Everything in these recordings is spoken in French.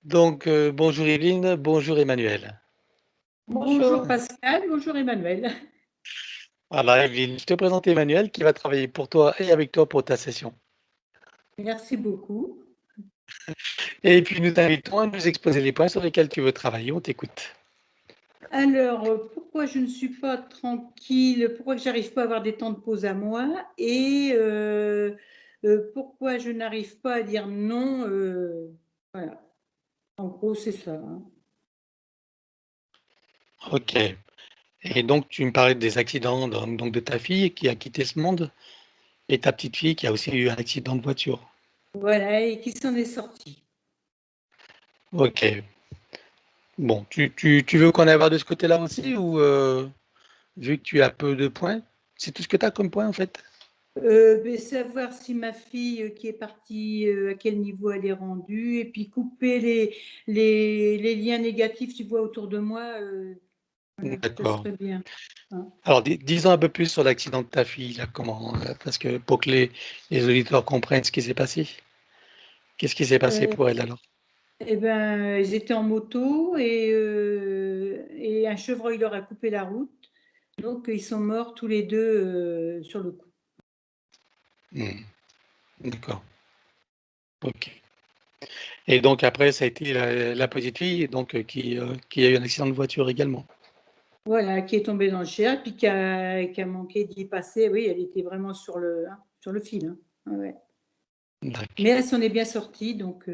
Donc, bonjour Evelyne, bonjour Emmanuel. Bonjour Bonjour. Pascal, bonjour Emmanuel. Voilà, Evelyne, je te présente Emmanuel qui va travailler pour toi et avec toi pour ta session. Merci beaucoup. Et puis, nous t'invitons à nous exposer les points sur lesquels tu veux travailler. On t'écoute. Alors, pourquoi je ne suis pas tranquille, pourquoi je n'arrive pas à avoir des temps de pause à moi et pourquoi je n'arrive pas à dire non, voilà. En gros, c'est ça. Hein. Ok. Et donc, tu me parlais des accidents donc de ta fille qui a quitté ce monde et ta petite fille qui a aussi eu un accident de voiture. Voilà, et qui s'en est sorti. Ok. Bon, tu veux qu'on aille voir de ce côté-là aussi ou vu que tu as peu de points, c'est tout ce que tu as comme point en fait? Savoir si ma fille qui est partie, à quel niveau elle est rendue, et puis couper les liens négatifs, tu vois, autour de moi, voilà, ça D'accord. serait bien. Hein. Alors, disons un peu plus sur l'accident de ta fille, là, comment, parce que pour que les auditeurs comprennent ce qui s'est passé. Qu'est-ce qui s'est passé Euh, pour elle alors? Eh ben, ils étaient en moto et un chevreuil leur a coupé la route. Donc, ils sont morts tous les deux sur le coup. D'accord. Ok. Et donc après, ça a été la petite fille donc, qui a eu un accident de voiture également. Voilà, qui est tombée dans le Cher, puis qui a manqué d'y passer. Oui, elle était vraiment sur le fil. Hein. Ouais. Mais elle s'en est bien sortie, donc.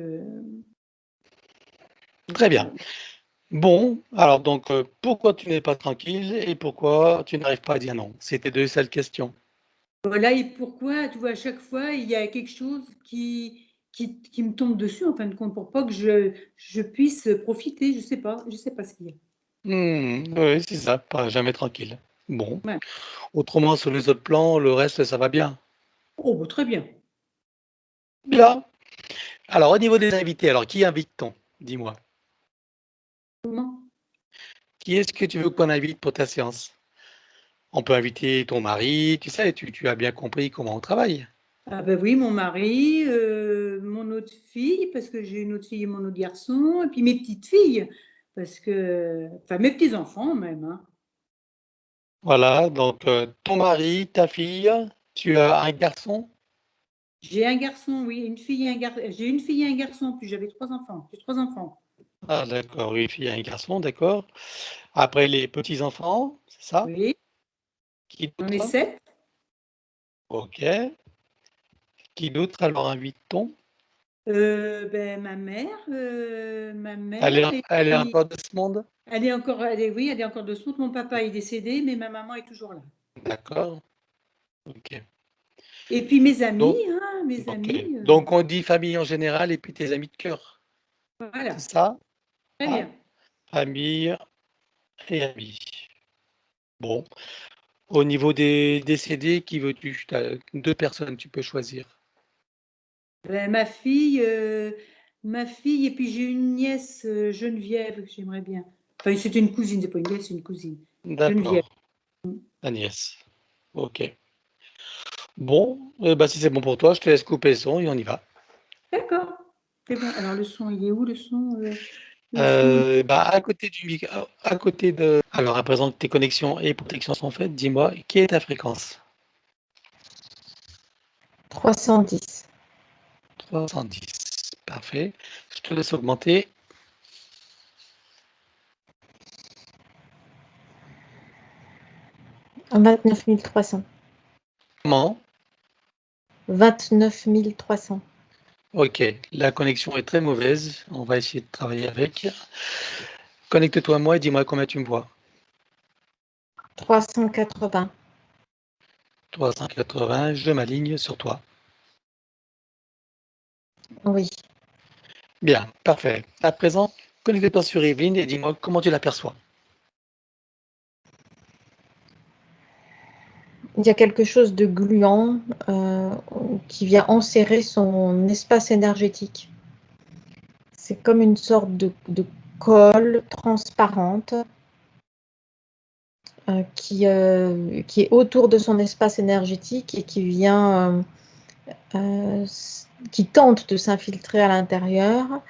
Très bien. Bon, alors donc, pourquoi tu n'es pas tranquille et pourquoi tu n'arrives pas à dire non? C'était deux seules questions. Voilà, et pourquoi, tu vois, à chaque fois, il y a quelque chose qui me tombe dessus, en fin de compte, pour pas que je puisse profiter. Je sais pas ce qu'il y a. Oui, c'est ça, pas jamais tranquille. Bon. Ouais. Autrement, sur les autres plans, le reste, ça va bien. Oh, bah, très bien. Bien. Alors, au niveau des invités, alors qui invite-t-on? Dis-moi. Comment? Qui est-ce que tu veux qu'on invite pour ta séance? On peut inviter ton mari, tu sais, tu as bien compris comment on travaille. Ah ben oui, mon mari, mon autre fille, parce que j'ai une autre fille et mon autre garçon, et puis mes petites filles, enfin mes petits-enfants même. Hein. Voilà, donc ton mari, ta fille, tu as un garçon? J'ai un garçon, oui, une fille et un garçon. J'ai une fille et un garçon, puis j'avais 3 enfants. J'ai 3 enfants. Ah d'accord, une fille et un garçon, d'accord. Après les petits-enfants, c'est ça? Oui, Qui on est d'autre? 7. Ok. Qui d'autre alors invite-t-on? Ben, ma Elle mère, est, et elle est puis encore de ce monde? oui, elle est encore de ce monde. Mon papa est décédé, mais ma maman est toujours là. D'accord. Ok. Et puis mes amis, Donc, hein, mes ok. amis, Donc on dit famille en général et puis tes amis de cœur. C'est voilà, ça? très Hein? bien. Famille et amis. Bon. Au niveau des décédés, qui veux-tu? Tu as 2 personnes, tu peux choisir. Ben, ma fille, et puis j'ai une nièce, Geneviève, que j'aimerais bien. Enfin, c'est une cousine, c'est pas une nièce, c'est une cousine. Geneviève. D'accord, la nièce. OK. Bon, bah, si c'est bon pour toi, je te laisse couper le son et on y va. D'accord, c'est bon. Alors le son, il est où le son le son, Bah, à côté du mic à côté de alors à présent que tes connexions et protections sont faites, dis-moi, quelle est ta fréquence? 310. 310. Parfait. Je te laisse augmenter. 29 300. Comment? 29 300. OK, la connexion est très mauvaise. On va essayer de travailler avec. Connecte-toi à moi et dis-moi combien tu me vois. 380. 380, je m'aligne sur toi. Oui. Bien, parfait. À présent, connecte-toi sur Evelyne et dis-moi comment tu l'aperçois. Il y a quelque chose de gluant qui vient enserrer son espace énergétique. C'est comme une sorte de colle transparente qui est autour de son espace énergétique et qui vient, qui tente de s'infiltrer à l'intérieur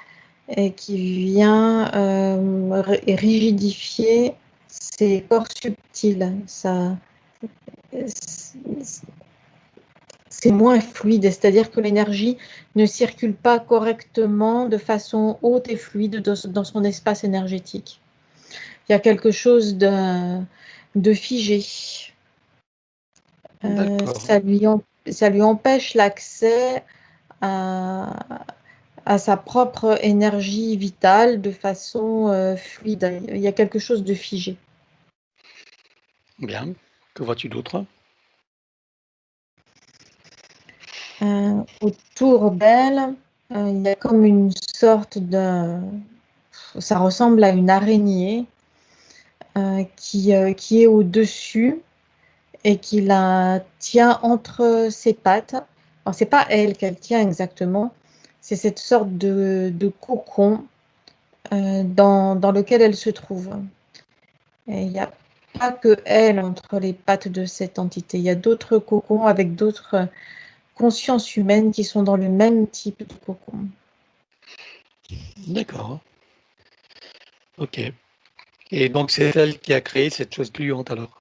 et qui vient rigidifier ces corps subtils. C'est moins fluide, c'est-à-dire que l'énergie ne circule pas correctement de façon haute et fluide dans son espace énergétique. Il y a quelque chose de figé. D'accord. Ça lui empêche l'accès à sa propre énergie vitale de façon fluide. Il y a quelque chose de figé. Bien. Que vois-tu d'autre? Autour d'elle, il y a comme une sorte de... Ça ressemble à une araignée qui est au-dessus et qui la tient entre ses pattes. Alors, c'est pas elle qu'elle tient exactement, c'est cette sorte de cocon dans lequel elle se trouve. Et il n'y a pas que elle entre les pattes de cette entité. Il y a d'autres cocons avec d'autres consciences humaines qui sont dans le même type de cocon. D'accord. Ok. Et donc, c'est elle qui a créé cette chose gluante alors?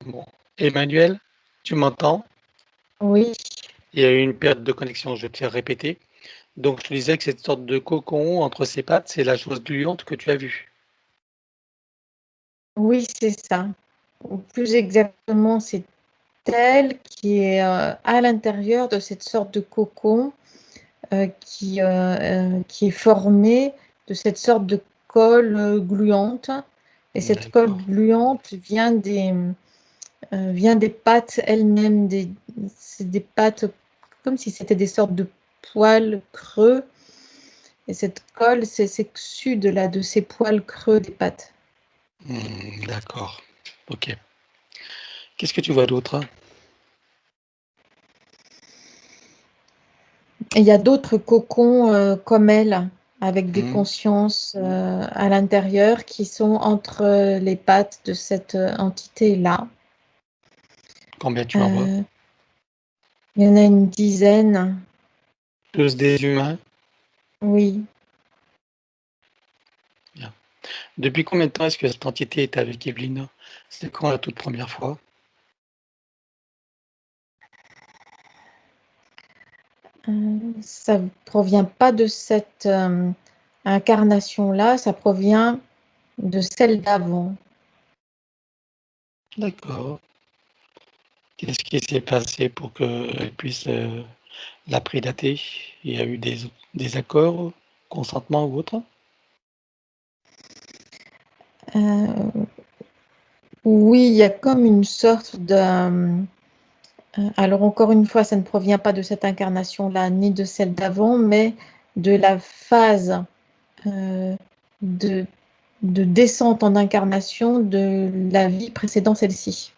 Bon. Emmanuel, tu m'entends? Oui, Il y a eu une perte de connexion, je tiens à répéter. Donc, je te disais que cette sorte de cocon entre ses pattes, c'est la chose gluante que tu as vue. oui, c'est ça. Ou plus exactement, c'est elle qui est à l'intérieur de cette sorte de cocon qui est formée de cette sorte de colle gluante. Et cette colle D'accord. gluante vient des pattes elles-mêmes. C'est des pattes comme si c'était des sortes de poils creux. Et cette colle, c'est exu de ces poils creux des pattes. D'accord. Ok. Qu'est-ce que tu vois d'autre? Et il y a d'autres cocons comme elle, avec des Hmm. consciences à l'intérieur qui sont entre les pattes de cette entité-là. Combien tu en vois? Euh, il y en a une dizaine, Tous des humains? oui. Bien. Depuis combien de temps est-ce que cette entité est avec Evelyne? C'est quand la toute première fois? Ça ne provient pas de cette incarnation-là, ça provient de celle d'avant. D'accord. Qu'est-ce qui s'est passé pour qu'elle puisse la prédater? Il y a eu des accords, consentement ou autre? Euh, oui, il y a comme une sorte de... alors encore une fois, ça ne provient pas de cette incarnation-là, ni de celle d'avant, mais de la phase euh, de, de descente en incarnation de la vie précédant celle-ci.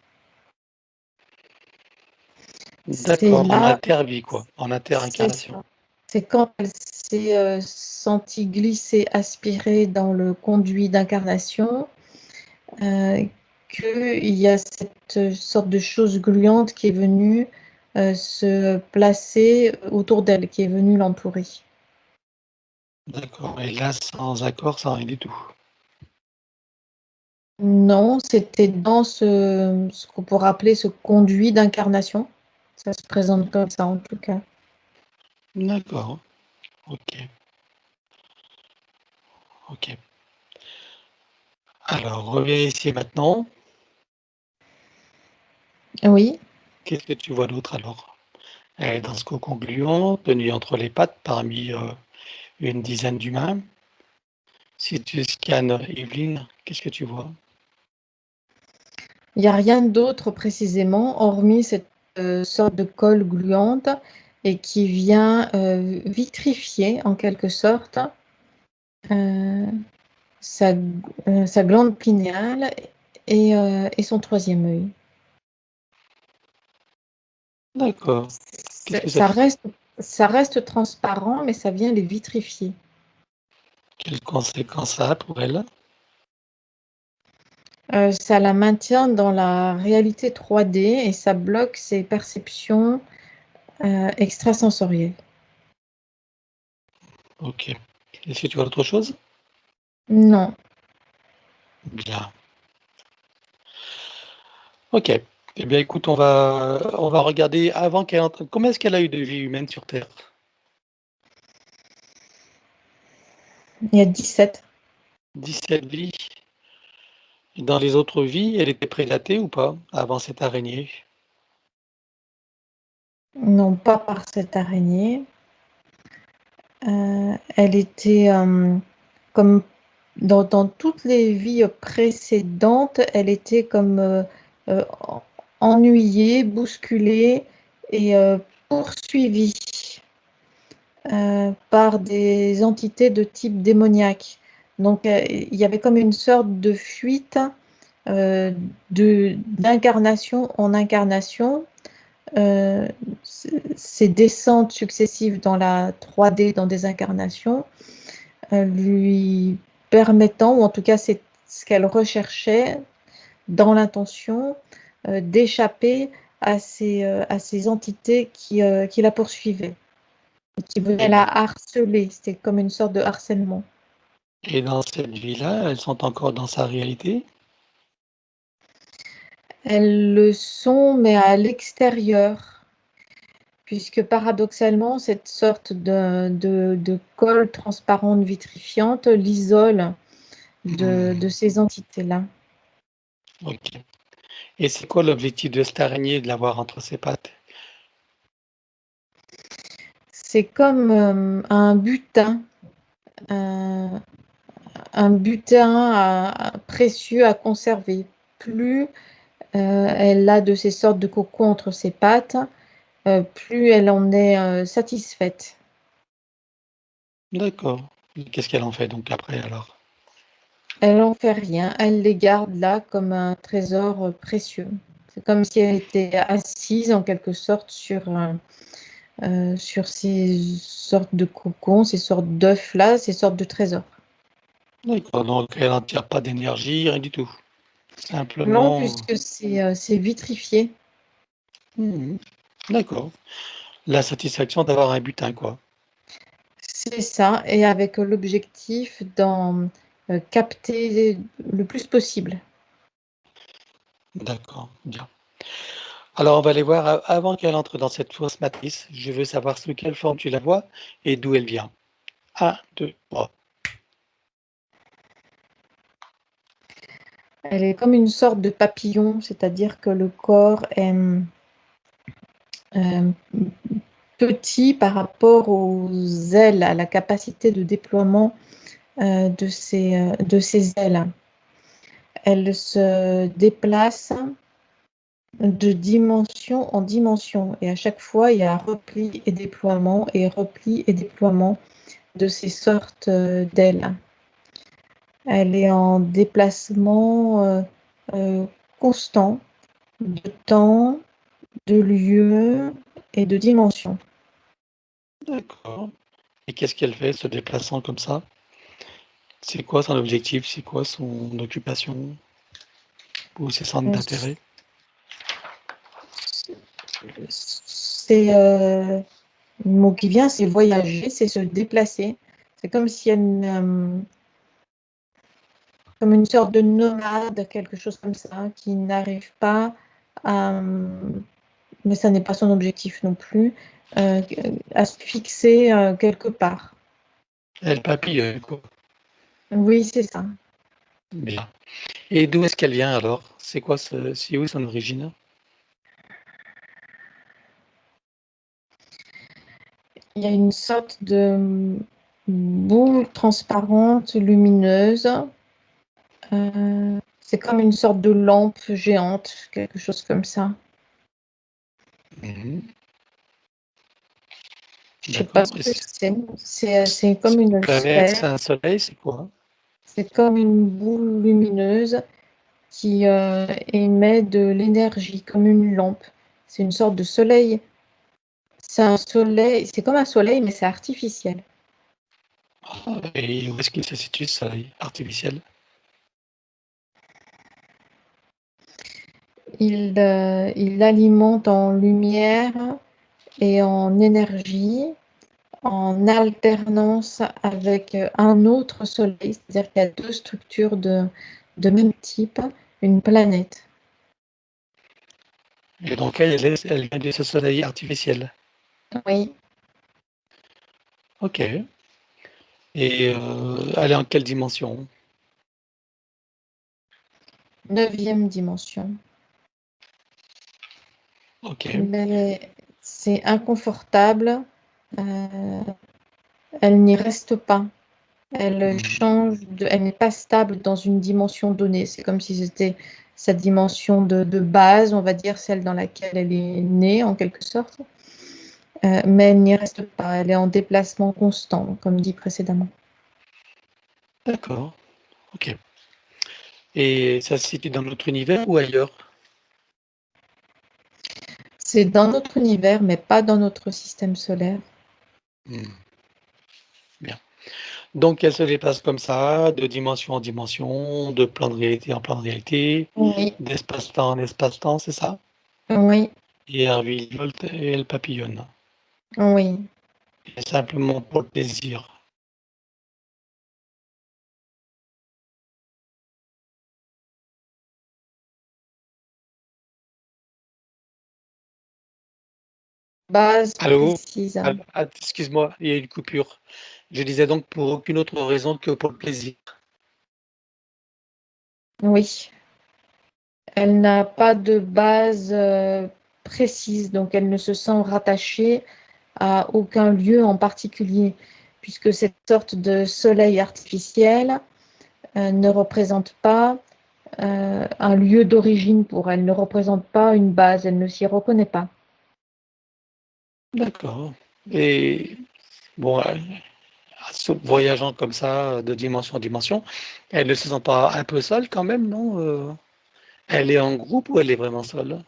C'est D'accord, en là, intervie quoi, en c'est interincarnation. ça. C'est quand elle s'est sentie glisser, aspirer dans le conduit d'incarnation, euh, qu'il y a cette sorte de chose gluante qui est venue se placer autour d'elle, qui est venue l'entourer. D'accord, et là sans accord, sans rien du tout. Non, c'était dans ce qu'on pourrait appeler ce conduit d'incarnation. Ça se présente comme ça en tout cas. D'accord, ok, ok. Alors, revérifiez maintenant. Oui, Qu'est-ce que tu vois d'autre alors? Elle est dans ce cocon gluant, tenu entre les pattes parmi une dizaine d'humains. Si tu scannes Evelyne, qu'est-ce que tu vois? il n'y a rien d'autre précisément, hormis cette sorte de colle gluante et qui vient vitrifier en quelque sorte euh, sa, sa glande pinéale et son troisième œil. D'accord. Qu'est-ce que ça Ça fait? reste Ça reste transparent, mais ça vient les vitrifier. Quelles conséquences ça a pour elle? Ça la maintient dans la réalité 3D et ça bloque ses perceptions extrasensorielles. Ok. Est-ce que tu vois autre chose? Non, Bien. Ok. Eh bien, écoute, on va regarder avant qu'elle entre. Combien est-ce qu'elle a eu de vie humaine sur Terre? il y a 17. 17 vies. Et dans les autres vies, elle était prédatée ou pas avant cette araignée? Non, pas par cette araignée. Elle était comme dans toutes les vies précédentes, elle était comme euh, ennuyée, bousculée et poursuivie par des entités de type démoniaque. Donc, il y avait comme une sorte de fuite d'incarnation en incarnation. Euh, Ces descentes successives dans la 3D, dans des incarnations, lui permettant, ou en tout cas c'est ce qu'elle recherchait dans l'intention, d'échapper à ces entités qui la poursuivaient, qui venaient Et, la harceler. C'était comme une sorte de harcèlement. et dans cette vie-là, elles sont encore dans sa réalité? Elles le sont, mais à l'extérieur, puisque paradoxalement, cette sorte de colle transparente vitrifiante l'isole de ces entités-là. Ok. Et c'est quoi l'objectif de cette araignée de l'avoir entre ses pattes? C'est comme un butin, un, un butin précieux à conserver. Plus elle a de ces sortes de cocons entre ses pattes, plus elle en est satisfaite. D'accord. Et qu'est-ce qu'elle en fait donc après alors? Elle n'en fait rien, elle les garde là comme un trésor précieux. C'est comme si elle était assise en quelque sorte sur ces sortes de cocons, ces sortes d'œufs là, ces sortes de trésors. D'accord, donc elle n'en tire pas d'énergie, rien du tout. Non, Simplement. puisque c'est vitrifié. Mmh. D'accord. La satisfaction d'avoir un butin, quoi. C'est ça, et avec l'objectif d'en capter le plus possible. D'accord, bien. Alors on va aller voir avant qu'elle entre dans cette fausse matrice, je veux savoir sous quelle forme tu la vois et d'où elle vient. 1, 2, 3. Elle est comme une sorte de papillon, c'est-à-dire que le corps est euh, petit par rapport aux ailes, à la capacité de déploiement de ses ailes. Elle se déplace de dimension en dimension et à chaque fois il y a repli et déploiement de ces sortes d'ailes. Elle est en déplacement constant de temps, de lieu et de dimension. D'accord. Et qu'est-ce qu'elle fait se déplaçant comme ça? C'est quoi son objectif? C'est quoi son occupation ou ses centres Euh, d'intérêt? C'est le mot qui vient, c'est voyager, c'est se déplacer. C'est comme si elle, comme une sorte de nomade, quelque chose comme ça, qui n'arrive pas à, mais ça n'est pas son objectif non plus, à se fixer quelque part. Elle papille, quoi. Oui, c'est ça. Bien. Et d'où est-ce qu'elle vient alors? C'est où son origine? Il y a une sorte de boule transparente, lumineuse. C'est comme une sorte de lampe géante, quelque chose comme ça. Mmh. Je sais pas D'accord. ce que c'est. C'est comme une Planète, c'est sphère. un soleil, c'est quoi? C'est comme une boule lumineuse qui émet de l'énergie, comme une lampe. C'est une sorte de soleil C'est un soleil, c'est comme un soleil, mais c'est artificiel. Et où est-ce qu'il se situe, ce soleil artificiel? Il alimente en lumière et en énergie, en alternance avec un autre soleil, c'est-à-dire qu'il y a deux structures de même type, une planète. Et donc elle vient de ce soleil artificiel. Oui, OK. Et elle est en quelle dimension? 9e dimension. OK. Mais c'est inconfortable. Elle n'y reste pas. Elle change, elle n'est pas stable dans une dimension donnée. C'est comme si c'était sa dimension de base, on va dire, celle dans laquelle elle est née en quelque sorte. Mais elle n'y reste pas. Elle est en déplacement constant, comme dit précédemment. D'accord. OK. Et ça se situe dans notre univers ou ailleurs? C'est dans notre univers, mais pas dans notre système solaire. Bien. Donc elle se déplace comme ça, de dimension en dimension, de plan de réalité en plan de réalité, Oui, d'espace-temps en espace-temps, c'est ça? oui, Et elle virevolte et elle papillonne. oui. Et simplement pour le plaisir. Base Allô? précise. Excuse-moi, il y a une coupure. Je disais donc pour aucune autre raison que pour le plaisir. Oui. Elle n'a pas de base précise, donc elle ne se sent rattachée à aucun lieu en particulier, puisque cette sorte de soleil artificiel ne représente pas un lieu d'origine pour elle, ne représente pas une base, elle ne s'y reconnaît pas. D'accord. Et bon, voyageant comme ça de dimension en dimension, elle ne se sent pas un peu seule quand même, non? Elle est en groupe ou elle est vraiment seule?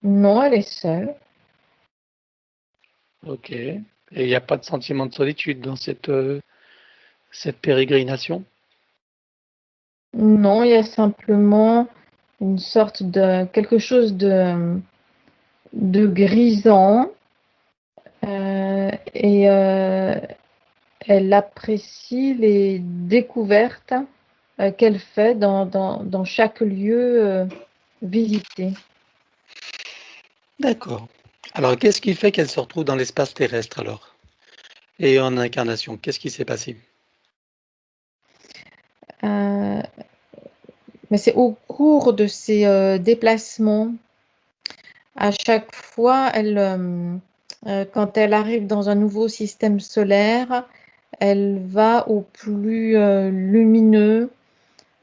Non, elle est seule. OK. Et il n'y a pas de sentiment de solitude dans cette pérégrination? Non, il y a simplement une sorte de quelque chose de grisant et elle apprécie les découvertes qu'elle fait dans chaque lieu visité. D'accord. Alors qu'est-ce qui fait qu'elle se retrouve dans l'espace terrestre alors? Et en incarnation, qu'est-ce qui s'est passé? Euh, mais c'est au cours de ces déplacements, à chaque fois, quand elle arrive dans un nouveau système solaire, elle va au plus lumineux,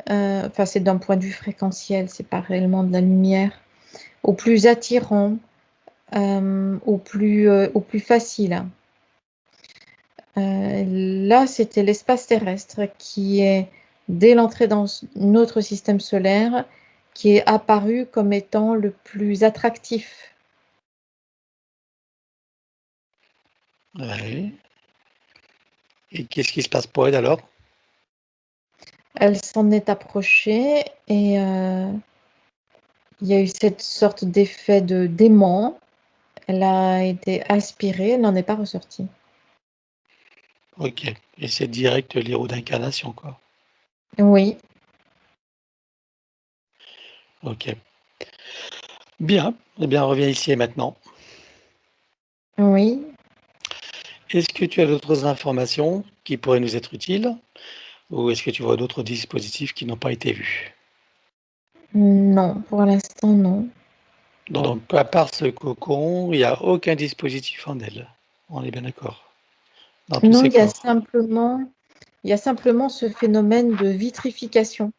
enfin c'est d'un point de vue fréquentiel, c'est pas réellement de la lumière, au plus attirant, au plus facile. Là, c'était l'espace terrestre qui est, dès l'entrée dans notre système solaire, qui est apparu comme étant le plus attractif. Ouais. Et qu'est-ce qui se passe pour elle alors? Elle s'en est approchée et il y a eu cette sorte d'effet de d'aimant. Elle a été aspirée, elle n'en est pas ressortie. OK. Et c'est direct l'héros d'incarnation, quoi. Oui, OK. Bien. Eh bien, reviens ici et maintenant. oui. Est-ce que tu as d'autres informations qui pourraient nous être utiles? Ou est-ce que tu vois d'autres dispositifs qui n'ont pas été vus? Non, pour l'instant, non. Donc, à part ce cocon, il n'y a aucun dispositif en elle. On est bien d'accord? Dans tous Non, ses corps. il y a simplement ce phénomène de vitrification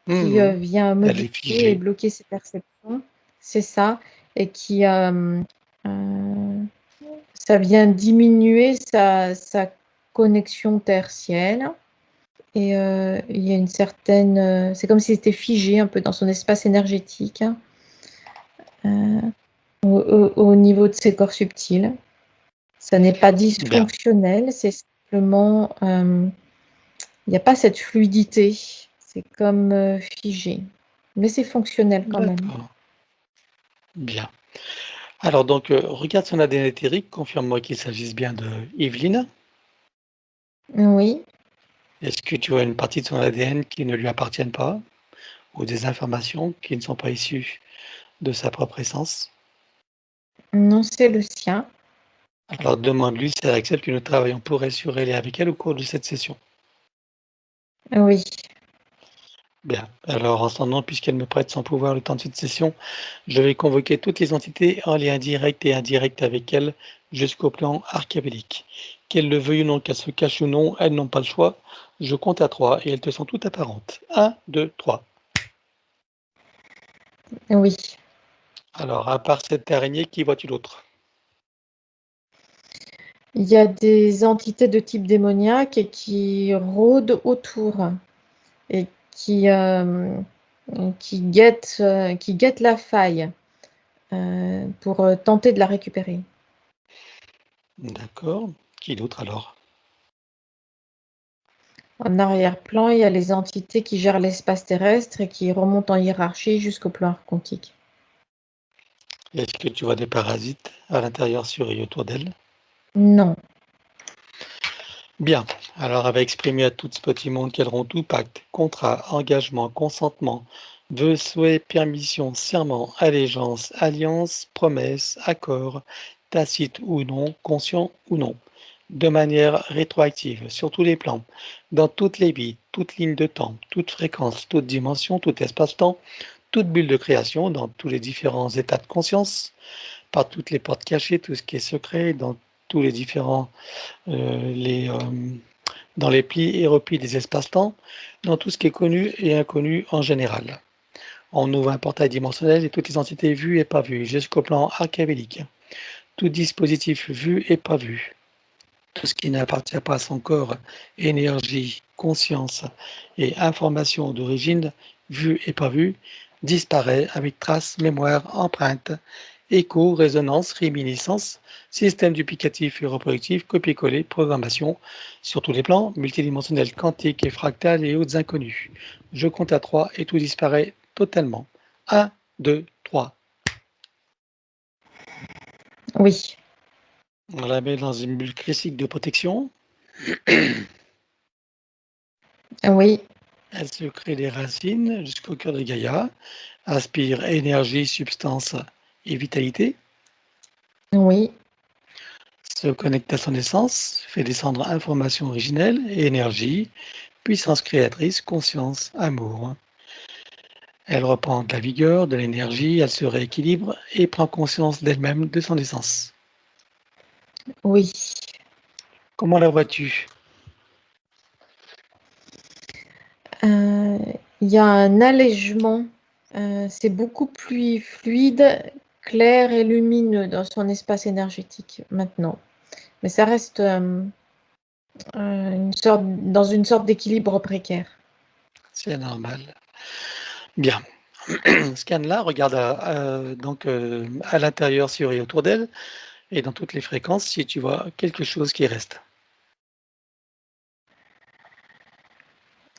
qui Mmh. vient Elle est modifier et figée. bloquer ses perceptions. C'est ça. Et qui euh, ça vient diminuer sa connexion tertielle. Et il y a une certaine, c'est comme si c'était figé un peu dans son espace énergétique. au niveau de ces corps subtils. Ça n'est pas Bien, dysfonctionnel, c'est simplement, il n'y a pas cette fluidité. C'est comme figé. Mais c'est fonctionnel quand même. d'accord, bien. Alors donc, regarde son ADN éthérique, confirme-moi qu'il s'agisse bien de Yveline. Oui, Est-ce que tu as une partie de son ADN qui ne lui appartienne pas ou des informations qui ne sont pas issues de sa propre essence? non, c'est le sien. Alors demande-lui si elle accepte que nous travaillons pour elle, sur elle et avec elle au cours de cette session. Oui, Bien. Alors en son nom, puisqu'elle me prête son pouvoir le temps de cette session, je vais convoquer toutes les entités en lien direct et indirect avec elle jusqu'au plan archabélique. Qu'elles le veuillent ou non, qu'elles se cachent ou non, elles n'ont pas le choix. Je compte à 3 et elles te sont toutes apparentes. 1, 2, 3. oui. Alors, à part cette araignée, qui vois-tu d'autre? Il y a des entités de type démoniaque et qui rôdent autour et qui guettent la faille pour tenter de la récupérer. D'accord. Qui d'autre alors? En arrière-plan, il y a les entités qui gèrent l'espace terrestre et qui remontent en hiérarchie jusqu'au plan quantique. Est-ce que tu vois des parasites à l'intérieur, sur et autour d'elle? Non, Bien. Alors, elle va exprimer à tout ce petit monde qu'elles auront tout pacte, contrat, engagement, consentement, vœux, souhaits, permission, serment, allégeance, alliance, promesse, accord, tacite ou non, conscient ou non, de manière rétroactive, sur tous les plans, dans toutes les vies, toute ligne de temps, toute fréquence, toute dimension, tout espace-temps, toute bulle de création, dans tous les différents états de conscience, par toutes les portes cachées, tout ce qui est secret, dans tous les différents dans les plis et replis des espaces-temps, dans tout ce qui est connu et inconnu en général. On ouvre un portail dimensionnel et toutes les entités vues et pas vues, jusqu'au plan archabélique. Tout dispositif vu et pas vu. Tout ce qui n'appartient pas à son corps, énergie, conscience et information d'origine, vu et pas vu, disparaît avec traces, mémoire, empreinte, écho, résonance, réminiscence, système duplicatif et reproductif, copier-coller, programmation, sur tous les plans, multidimensionnels, quantiques et fractales et autres inconnus. Je compte à 3 et tout disparaît totalement. 1, 2, 3. oui, On la met dans une bulle critique de protection. oui, Elle se crée des racines jusqu'au cœur de Gaïa, aspire énergie, substance et vitalité, oui, se connecte à son essence, fait descendre information originelle et énergie, puissance créatrice, conscience, amour. Elle reprend de la vigueur, de l'énergie, elle se rééquilibre et prend conscience d'elle-même, de son essence. oui. Comment la vois-tu? Euh, il y a un allègement. C'est beaucoup plus fluide, clair et lumineux dans son espace énergétique maintenant. Mais ça reste dans une sorte d'équilibre précaire. C'est normal. Bien. Scanne-la, regarde donc à l'intérieur, sur et autour d'elle, et dans toutes les fréquences, si tu vois quelque chose qui reste.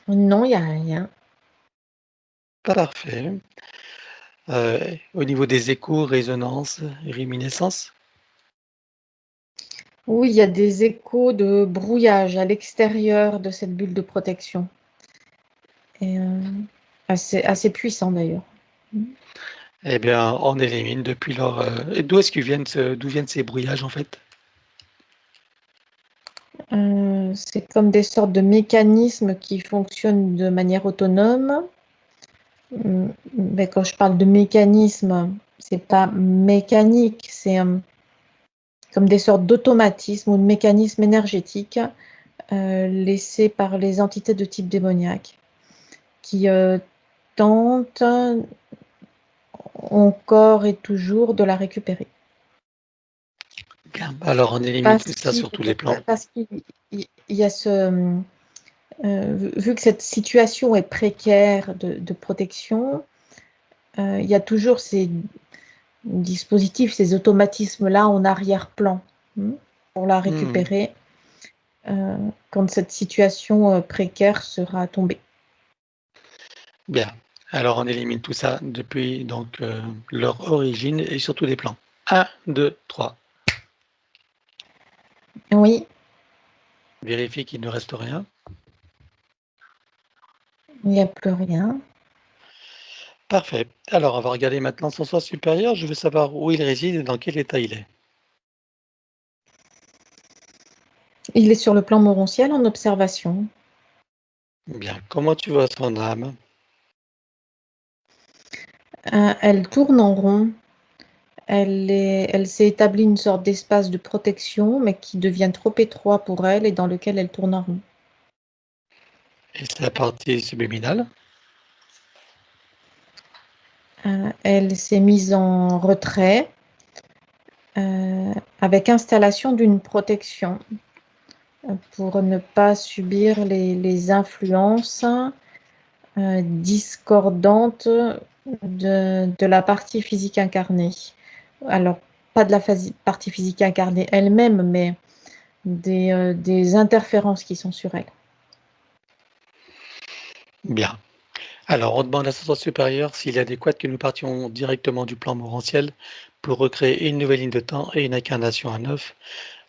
Non, il n'y a rien. Parfait. Au niveau des échos, résonances, réminiscences, Oui, il y a des échos de brouillage à l'extérieur de cette bulle de protection. Et, assez puissant d'ailleurs. eh bien, on élimine depuis lors. Et d'où est-ce d'où viennent ces brouillages en fait? C'est comme des sortes de mécanismes qui fonctionnent de manière autonome. Mais quand je parle de mécanisme, c'est pas mécanique, c'est comme des sortes d'automatismes ou de mécanismes énergétiques laissés par les entités de type démoniaque qui tentent encore et toujours de la récupérer. Bien. Alors, on élimine tout ça sur tous les plans. Parce qu'il y a vu que cette situation est précaire de protection, il y a toujours dispositifs, ces automatismes-là en arrière-plan pour la récupérer quand cette situation précaire sera tombée. Bien. Alors, on élimine tout ça depuis donc leur origine et surtout les plans. 1, 2, 3. Oui, Vérifie qu'il ne reste rien. il n'y a plus rien. Parfait. Alors, on va regarder maintenant son soi supérieur. Je veux savoir où il réside et dans quel état il est. Il est sur le plan morontiel en observation. Bien. Comment tu vois son âme? Elle tourne en rond. Elle s'est établie une sorte d'espace de protection, mais qui devient trop étroit pour elle et dans lequel elle tourne en rond. Et c'est la partie subliminale. Elle s'est mise en retrait avec installation d'une protection pour ne pas subir les influences discordantes de la partie physique incarnée. Alors, pas de la partie physique incarnée elle-même, mais des interférences qui sont sur elle. Bien. Alors, on demande à son soi supérieur s'il est adéquat que nous partions directement du plan morantiel pour recréer une nouvelle ligne de temps et une incarnation à neuf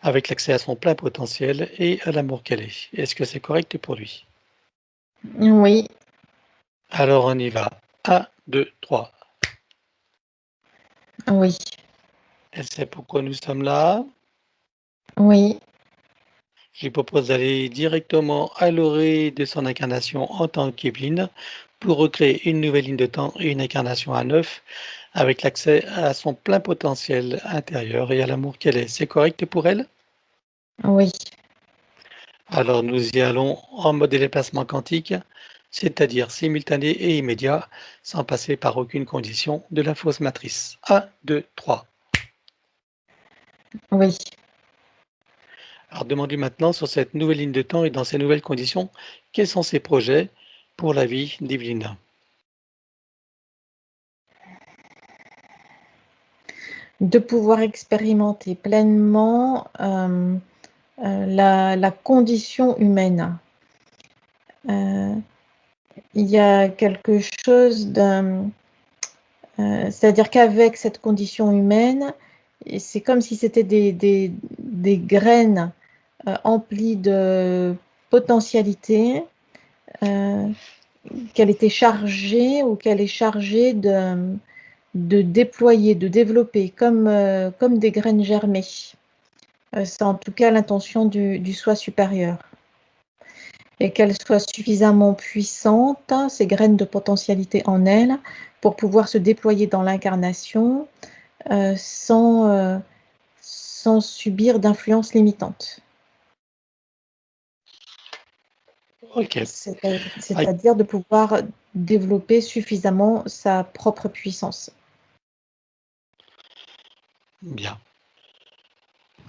avec l'accès à son plein potentiel et à l'amour qu'elle est. Est-ce que c'est correct pour lui? Oui, Alors, on y va. 1, 2, 3. oui, Elle sait pourquoi nous sommes là. oui, Je lui propose d'aller directement à l'orée de son incarnation en tant qu'Evelyne pour recréer une nouvelle ligne de temps et une incarnation à neuf avec l'accès à son plein potentiel intérieur et à l'amour qu'elle est. C'est correct pour elle? oui, Alors nous y allons en mode déplacement quantique, c'est-à-dire simultané et immédiat, sans passer par aucune condition de la fausse matrice. 1, 2, 3. oui. Alors demande-lui maintenant sur cette nouvelle ligne de temps et dans ces nouvelles conditions, quels sont ses projets pour la vie d'Evelyne? De pouvoir expérimenter pleinement la condition humaine. Il y a quelque chose d'un... c'est-à-dire qu'avec cette condition humaine, c'est comme si c'était des graines emplies de potentialités qu'elle était chargée ou qu'elle est chargée de déployer, de développer comme des graines germées. C'est en tout cas l'intention du soi supérieur. Et qu'elle soit suffisamment puissante, ces graines de potentialité en elle, pour pouvoir se déployer dans l'incarnation sans subir d'influence limitante. Ok, C'est-à-dire de pouvoir développer suffisamment sa propre puissance. bien.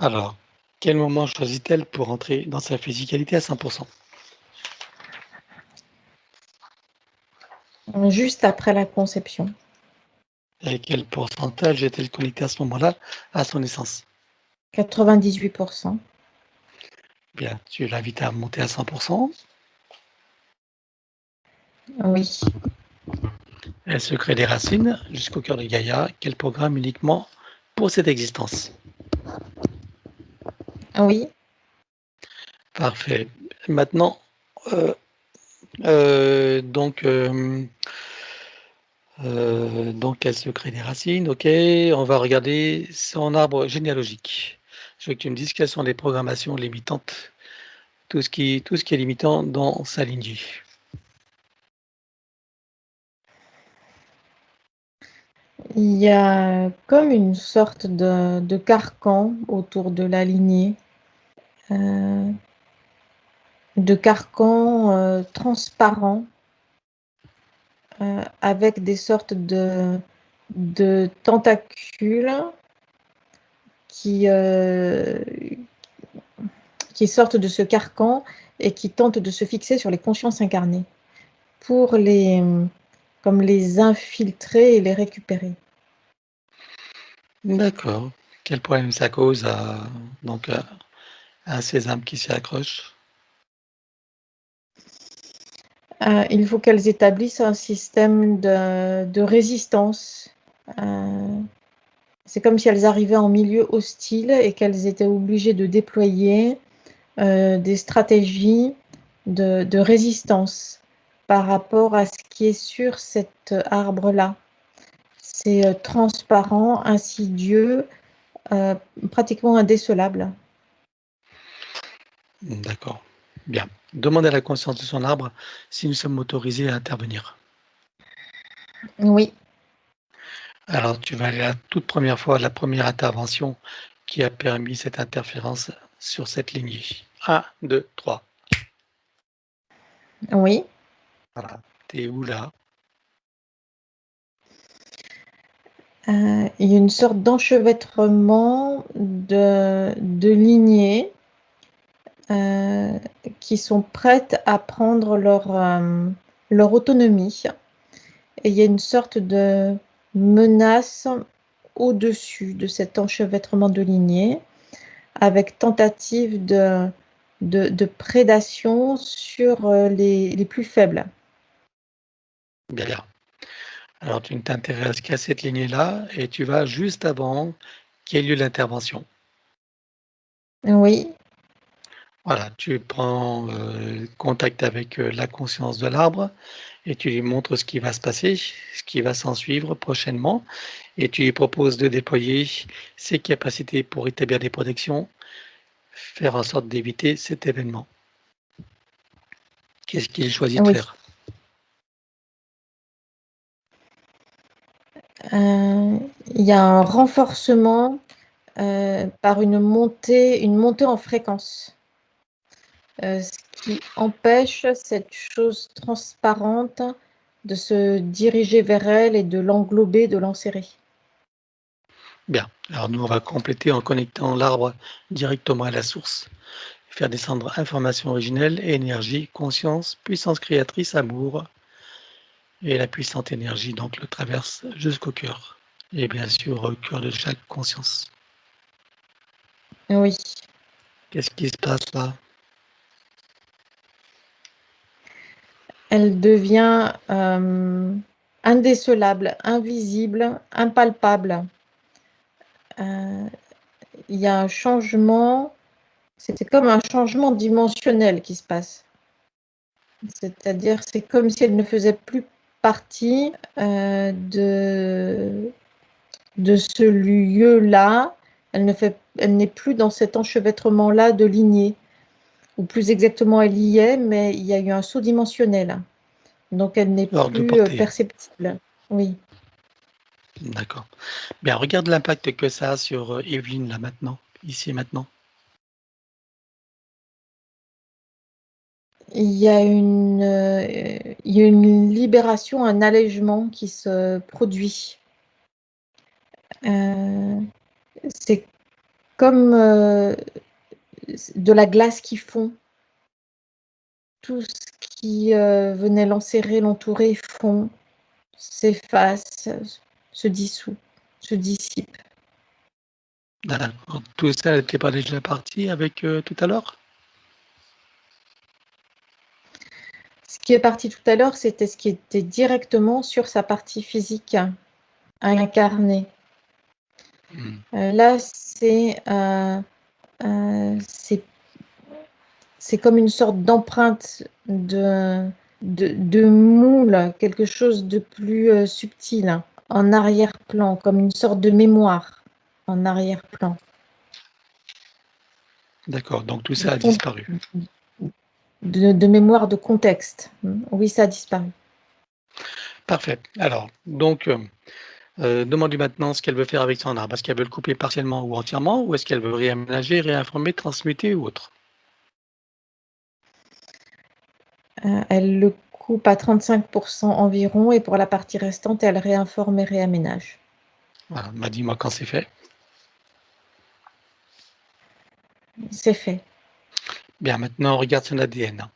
Alors, quel moment choisit-elle pour entrer dans sa physicalité à 100%? Juste après la conception. Et quel pourcentage est-elle connectée à ce moment-là à son essence? 98%. Bien, tu l'invites à monter à 100%. Oui, Elle se crée des racines jusqu'au cœur de Gaïa, qu'elle programme uniquement pour cette existence. oui, Parfait. Maintenant, euh, donc elle se crée des racines, ok. On va regarder son arbre généalogique. Je veux que tu me dises quelles sont les programmations limitantes, tout ce qui est limitant dans sa lignée. il y a comme une sorte de carcan autour de la lignée, euh, de carcan transparent avec des sortes de tentacules qui, qui sortent de ce carcan et qui tentent de se fixer sur les consciences incarnées pour comme les infiltrer et les récupérer. D'accord. Quel problème ça cause donc, à ces âmes qui s'y accrochent? Il faut qu'elles établissent un système de résistance. C'est comme si elles arrivaient en milieu hostile et qu'elles étaient obligées de déployer des stratégies de résistance par rapport à ce qui est sur cet arbre-là. C'est transparent, insidieux, pratiquement indécelable. D'accord. Bien. Demandez à la conscience de son arbre si nous sommes autorisés à intervenir. Oui, Alors, tu vas aller la toute première fois, la première intervention qui a permis cette interférence sur cette lignée. 1, 2, 3. oui. Voilà. T'es où là? Il y a une sorte d'enchevêtrement de lignées qui sont prêtes à prendre leur autonomie. Et il y a une sorte de menace au-dessus de cet enchevêtrement de lignées, avec tentative de prédation sur les plus faibles. Bien. Alors, tu ne t'intéresses qu'à cette lignée-là et tu vas juste avant qu'il y ait lieu l'intervention. Oui, Voilà, tu prends contact avec la conscience de l'arbre et tu lui montres ce qui va se passer, ce qui va s'en suivre prochainement, et tu lui proposes de déployer ses capacités pour établir des protections, faire en sorte d'éviter cet événement. Qu'est-ce qu'il choisit de oui. faire? Il y a un renforcement par une montée en fréquence, ce qui empêche cette chose transparente de se diriger vers elle et de l'englober, de l'enserrer. Bien, alors nous on va compléter en connectant l'arbre directement à la source, faire descendre information originelle, énergie, conscience, puissance créatrice, amour, et la puissante énergie donc le traverse jusqu'au cœur, et bien sûr au cœur de chaque conscience. Oui, Qu'est-ce qui se passe là? elle devient indécelable, invisible, impalpable. Il y a un changement, c'est comme un changement dimensionnel qui se passe. C'est-à-dire, c'est comme si elle ne faisait plus partie de ce lieu-là. Elle n'est plus dans cet enchevêtrement-là de lignées. Ou plus exactement, elle y est, mais il y a eu un saut dimensionnel. Donc, elle n'est Hors de plus portée. perceptible. Oui. D'accord. Bien, regarde l'impact que ça a sur Evelyne là maintenant, ici et maintenant. Il y a une libération, un allègement qui se produit. C'est comme de la glace qui fond. Tout ce qui venait l'enserrer, l'entourer, fond, s'efface, se dissout, se dissipe. D'accord. Tout ça n'était pas déjà parti avec tout à l'heure? Ce qui est parti tout à l'heure, c'était ce qui était directement sur sa partie physique, incarnée. Là, c'est comme une sorte d'empreinte de moule, quelque chose de plus subtil, en arrière-plan, comme une sorte de mémoire en arrière-plan. D'accord, donc tout De, ça a con- disparu. de mémoire de contexte. Oui, ça a disparu. Parfait. Alors, donc, demande-lui maintenant ce qu'elle veut faire avec son arbre. Est-ce qu'elle veut le couper partiellement ou entièrement, ou est-ce qu'elle veut réaménager, réinformer, transmuter ou autre? Elle le coupe à 35% environ et pour la partie restante, elle réinforme et réaménage. Voilà, dis-moi quand c'est fait. C'est fait. Bien, maintenant, on regarde son ADN.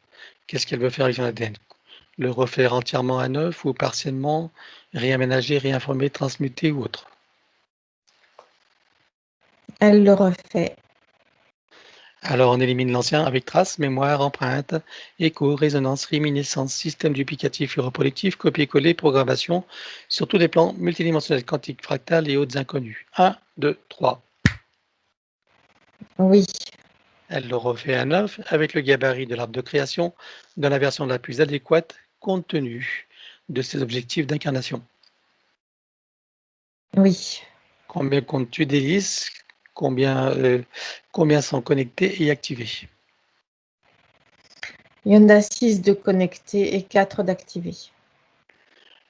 Qu'est-ce qu'elle veut faire avec son ADN? Le refaire entièrement à neuf ou partiellement, réaménager, réinformer, transmuter ou autre? Elle le refait. Alors on élimine l'ancien avec trace, mémoire, empreinte, écho, résonance, réminiscence, système duplicatif et reproductif, copier-coller, programmation, sur tous les plans multidimensionnels, quantiques, fractales et autres inconnus. 1, 2, 3. Oui, Elle le refait à neuf avec le gabarit de l'arbre de création dans la version la plus adéquate compte tenu de ses objectifs d'incarnation. oui. Combien comptes-tu d'hélices? Combien sont connectés et activés? Il y en a 6 de connectés et 4 d'activés.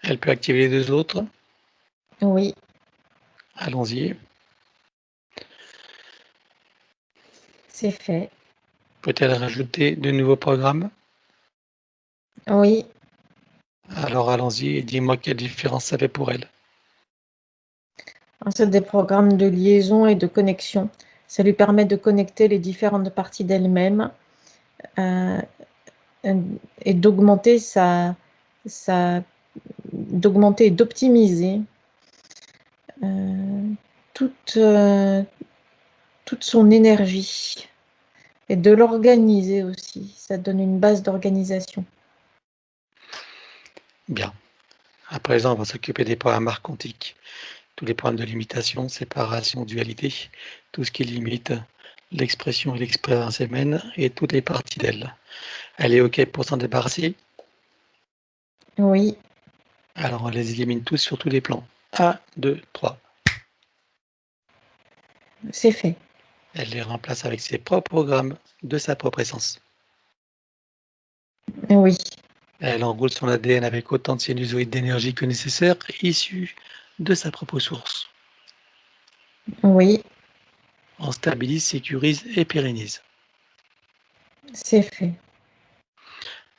Elle peut activer les deux autres. Oui, Allons-y. c'est fait. Peut-elle rajouter de nouveaux programmes? Oui, Alors allons-y et dis-moi quelle différence ça fait pour elle. c'est des programmes de liaison et de connexion. Ça lui permet de connecter les différentes parties d'elle-même euh, et d'augmenter et d'optimiser euh, toute, euh, toute son énergie et de l'organiser aussi. Ça donne une base d'organisation. Bien. À présent, on va s'occuper des programmes arcs quantiques. Tous les problèmes de limitation, séparation, dualité, tout ce qui limite l'expression et l'expérience humaine et toutes les parties d'elle. Elle est OK pour s'en débarrasser? Oui, Alors on les élimine tous sur tous les plans. 1, 2, 3. c'est fait. Elle les remplace avec ses propres programmes de sa propre essence. Oui, Elle enroule son ADN avec autant de sinusoïdes d'énergie que nécessaire, issus de sa propre source. oui, On stabilise, sécurise et pérennise. c'est fait.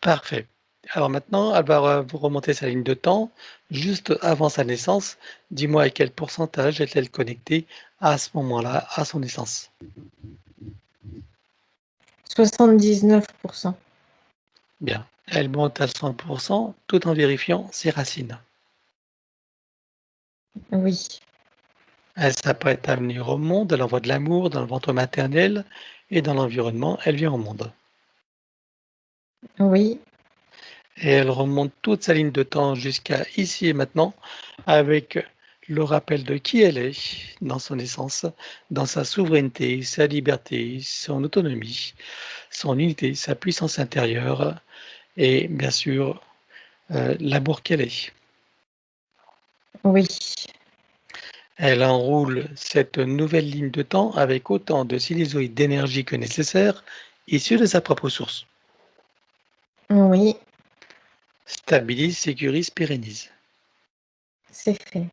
Parfait. Alors maintenant, elle va vous remonter sa ligne de temps juste avant sa naissance. Dis-moi à quel pourcentage est-elle connectée à ce moment-là à son naissance. 79%. Bien. Elle monte à 100% tout en vérifiant ses racines. Oui, Elle s'apprête à venir au monde, elle envoie de l'amour dans le ventre maternel et dans l'environnement, elle vient au monde. oui, Et elle remonte toute sa ligne de temps jusqu'à ici et maintenant avec le rappel de qui elle est dans son essence, dans sa souveraineté, sa liberté, son autonomie, son unité, sa puissance intérieure et bien sûr l'amour qu'elle est. oui, Elle enroule cette nouvelle ligne de temps avec autant de sinusoïdes d'énergie que nécessaire, issus de sa propre source. oui, Stabilise, sécurise, pérennise. c'est fait.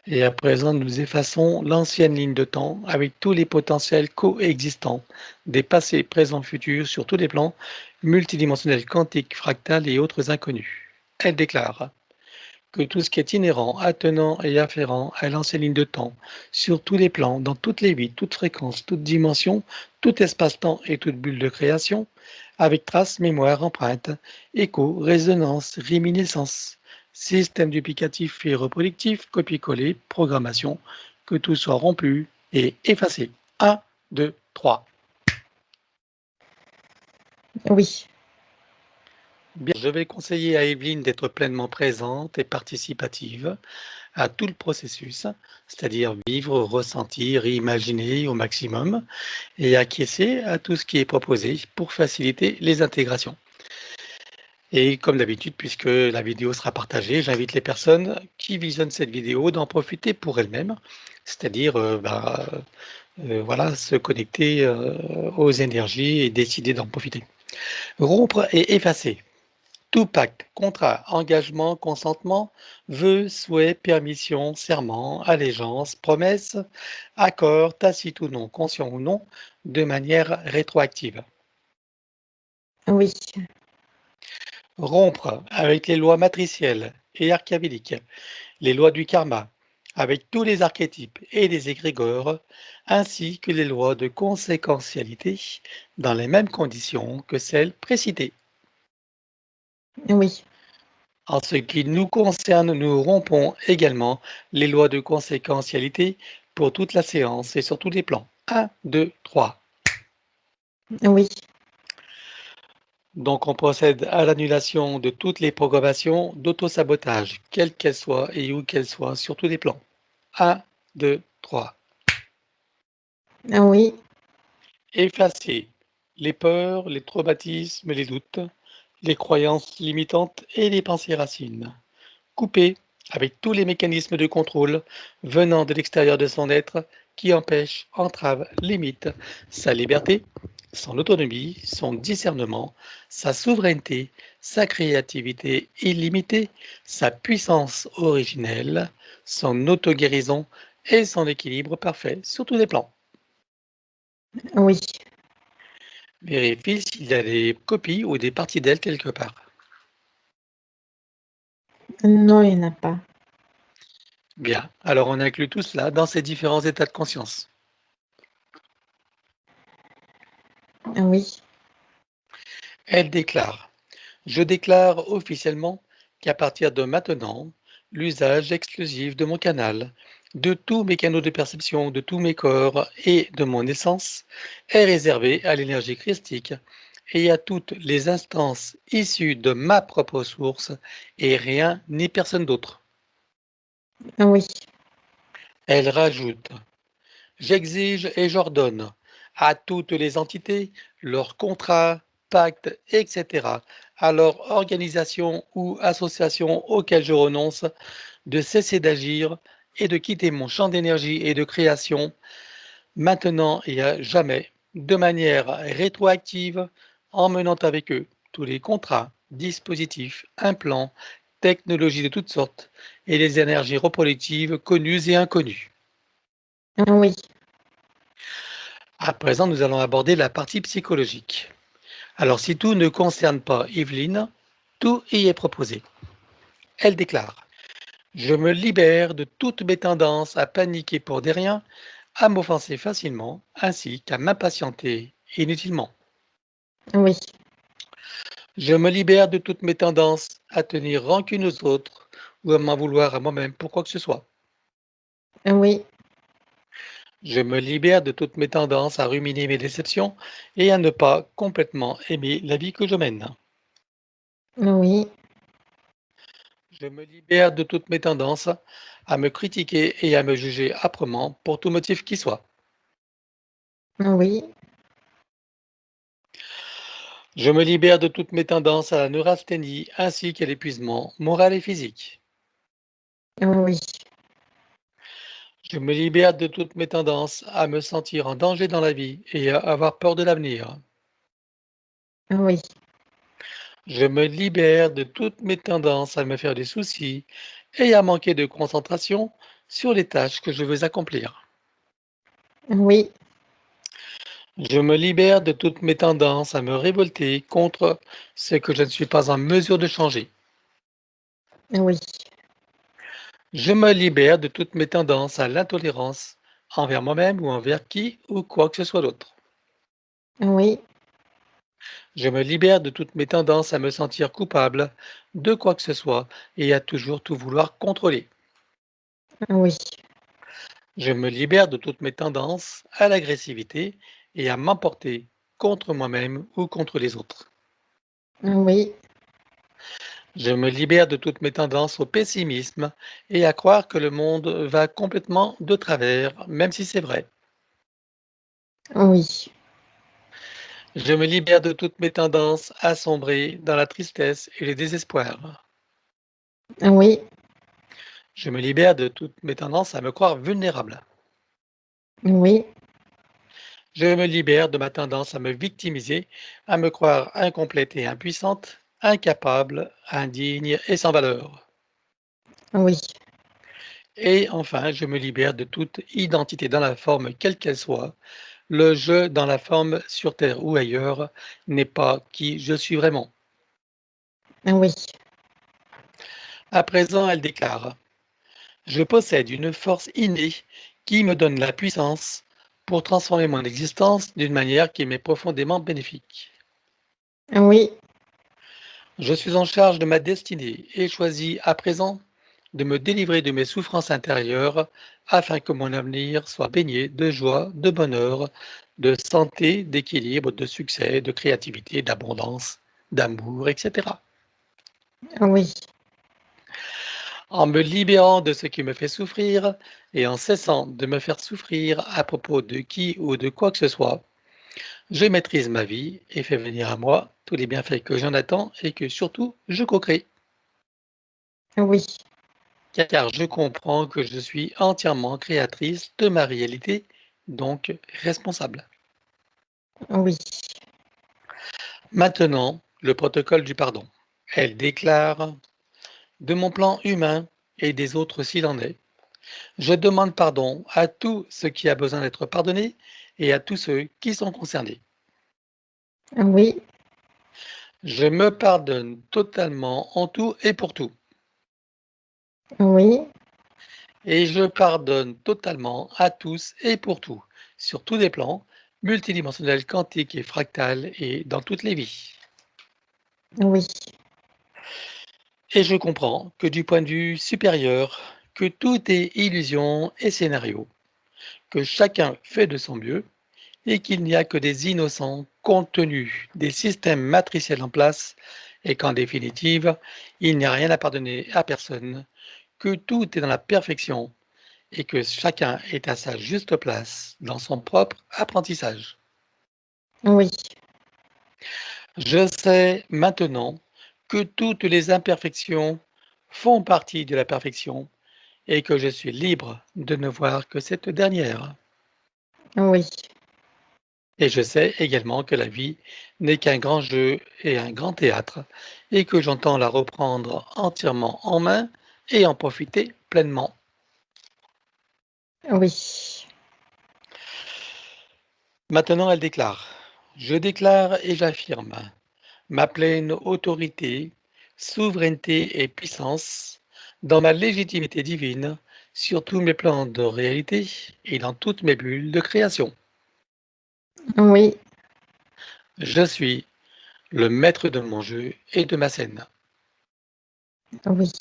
Et à présent, nous effaçons l'ancienne ligne de temps avec tous les potentiels coexistants, des passés, présents, futurs, sur tous les plans, multidimensionnels, quantiques, fractales et autres inconnus. Elle déclare que tout ce qui est inhérent, attenant et afférent à l'ancienne ligne de temps, sur tous les plans, dans toutes les vies, toutes fréquences, toutes dimensions, tout espace-temps et toute bulle de création, avec trace, mémoire, empreinte, écho, résonance, réminiscence, système duplicatif et reproductif, copier-coller, programmation, que tout soit rompu et effacé. 1, 2, 3. Oui, Bien, je vais conseiller à Evelyne d'être pleinement présente et participative à tout le processus, c'est-à-dire vivre, ressentir, imaginer au maximum et acquiescer à tout ce qui est proposé pour faciliter les intégrations. Et comme d'habitude, puisque la vidéo sera partagée, j'invite les personnes qui visionnent cette vidéo d'en profiter pour elles-mêmes, c'est-à-dire voilà, se connecter aux énergies et décider d'en profiter. Rompre et effacer. Tout pacte, contrat, engagement, consentement, vœu, souhait, permission, serment, allégeance, promesse, accord, tacite ou non, conscient ou non, de manière rétroactive. oui, Rompre avec les lois matricielles et archavéliques, les lois du karma, avec tous les archétypes et les égrégores, ainsi que les lois de conséquentialité dans les mêmes conditions que celles précitées. oui, En ce qui nous concerne, nous rompons également les lois de conséquentialité pour toute la séance et sur tous les plans. 1, 2, 3. Oui. Donc, on procède à l'annulation de toutes les programmations d'auto-sabotage, quelles qu'elles soient et où qu'elles soient, sur tous les plans. 1, 2, 3. Oui. Effacer les peurs, les traumatismes, les doutes, les croyances limitantes et les pensées racines. Couper avec tous les mécanismes de contrôle venant de l'extérieur de son être qui empêchent, entravent, limitent sa liberté, son autonomie, son discernement, sa souveraineté, sa créativité illimitée, sa puissance originelle, son auto-guérison et son équilibre parfait sur tous les plans. Oui. Vérifie s'il y a des copies ou des parties d'elle quelque part. Non, il n'y en a pas. Bien, alors on inclut tout cela dans ces différents états de conscience. Oui. Elle déclare: je déclare officiellement qu'à partir de maintenant, l'usage exclusif de mon canal, de tous mes canaux de perception, de tous mes corps et de mon essence est réservé à l'énergie christique et à toutes les instances issues de ma propre source et rien ni personne d'autre. Oui. Elle rajoute: j'exige et j'ordonne à toutes les entités, leurs contrats, pactes, etc., à leur organisation ou association auxquelles je renonce, de cesser d'agir et de quitter mon champ d'énergie et de création, maintenant et à jamais, de manière rétroactive, en menant avec eux tous les contrats, dispositifs, implants, technologies de toutes sortes et les énergies reproductives connues et inconnues. Oui. À présent, nous allons aborder la partie psychologique. Alors, si tout ne concerne pas Evelyne, tout y est proposé. Elle déclare: je me libère de toutes mes tendances à paniquer pour des riens, à m'offenser facilement, ainsi qu'à m'impatienter inutilement. Oui. Je me libère de toutes mes tendances à tenir rancune aux autres ou à m'en vouloir à moi-même pour quoi que ce soit. Oui. Je me libère de toutes mes tendances à ruminer mes déceptions et à ne pas complètement aimer la vie que je mène. Oui. Je me libère de toutes mes tendances à me critiquer et à me juger âprement pour tout motif qui soit. Oui. Je me libère de toutes mes tendances à la neurasthénie ainsi qu'à l'épuisement moral et physique. Oui. Je me libère de toutes mes tendances à me sentir en danger dans la vie et à avoir peur de l'avenir. Oui. Je me libère de toutes mes tendances à me faire des soucis et à manquer de concentration sur les tâches que je veux accomplir. Oui. Je me libère de toutes mes tendances à me révolter contre ce que je ne suis pas en mesure de changer. Oui. Je me libère de toutes mes tendances à l'intolérance envers moi-même ou envers qui ou quoi que ce soit d'autre. Oui. Je me libère de toutes mes tendances à me sentir coupable de quoi que ce soit et à toujours tout vouloir contrôler. Oui. Je me libère de toutes mes tendances à l'agressivité et à m'emporter contre moi-même ou contre les autres. Oui. Je me libère de toutes mes tendances au pessimisme et à croire que le monde va complètement de travers, même si c'est vrai. Oui. Je me libère de toutes mes tendances à sombrer dans la tristesse et le désespoir. Oui. Je me libère de toutes mes tendances à me croire vulnérable. Oui. Je me libère de ma tendance à me victimiser, à me croire incomplète et impuissante, incapable, indigne et sans valeur. Oui. Et enfin, je me libère de toute identité dans la forme quelle qu'elle soit. Le je dans la forme sur Terre ou ailleurs n'est pas qui je suis vraiment. Oui. À présent, elle déclare: je possède une force innée qui me donne la puissance pour transformer mon existence d'une manière qui m'est profondément bénéfique. Oui. Je suis en charge de ma destinée et choisis à présent de me délivrer de mes souffrances intérieures afin que mon avenir soit baigné de joie, de bonheur, de santé, d'équilibre, de succès, de créativité, d'abondance, d'amour, etc. Oui. En me libérant de ce qui me fait souffrir et en cessant de me faire souffrir à propos de qui ou de quoi que ce soit, je maîtrise ma vie et fais venir à moi tous les bienfaits que j'en attends et que surtout je co-crée. Oui. Car je comprends que je suis entièrement créatrice de ma réalité, donc responsable. Oui. Maintenant, le protocole du pardon. Elle déclare: de mon plan humain et des autres s'il en est, je demande pardon à tout ce qui a besoin d'être pardonné et à tous ceux qui sont concernés. Oui. Je me pardonne totalement en tout et pour tout. Oui. Et je pardonne totalement à tous et pour tout, sur tous les plans, multidimensionnels, quantiques et fractales et dans toutes les vies. Oui. Et je comprends que du point de vue supérieur, que tout est illusion et scénario, que chacun fait de son mieux et qu'il n'y a que des innocents compte tenu des systèmes matriciels en place et qu'en définitive, il n'y a rien à pardonner à personne, que tout est dans la perfection et que chacun est à sa juste place dans son propre apprentissage. Oui. Je sais maintenant que toutes les imperfections font partie de la perfection et que je suis libre de ne voir que cette dernière. Oui. Et je sais également que la vie n'est qu'un grand jeu et un grand théâtre et que j'entends la reprendre entièrement en main et en profiter pleinement. Oui. Maintenant, elle déclare: je déclare et j'affirme ma pleine autorité, souveraineté et puissance dans ma légitimité divine sur tous mes plans de réalité et dans toutes mes bulles de création. Oui. Je suis le maître de mon jeu et de ma scène. Oui.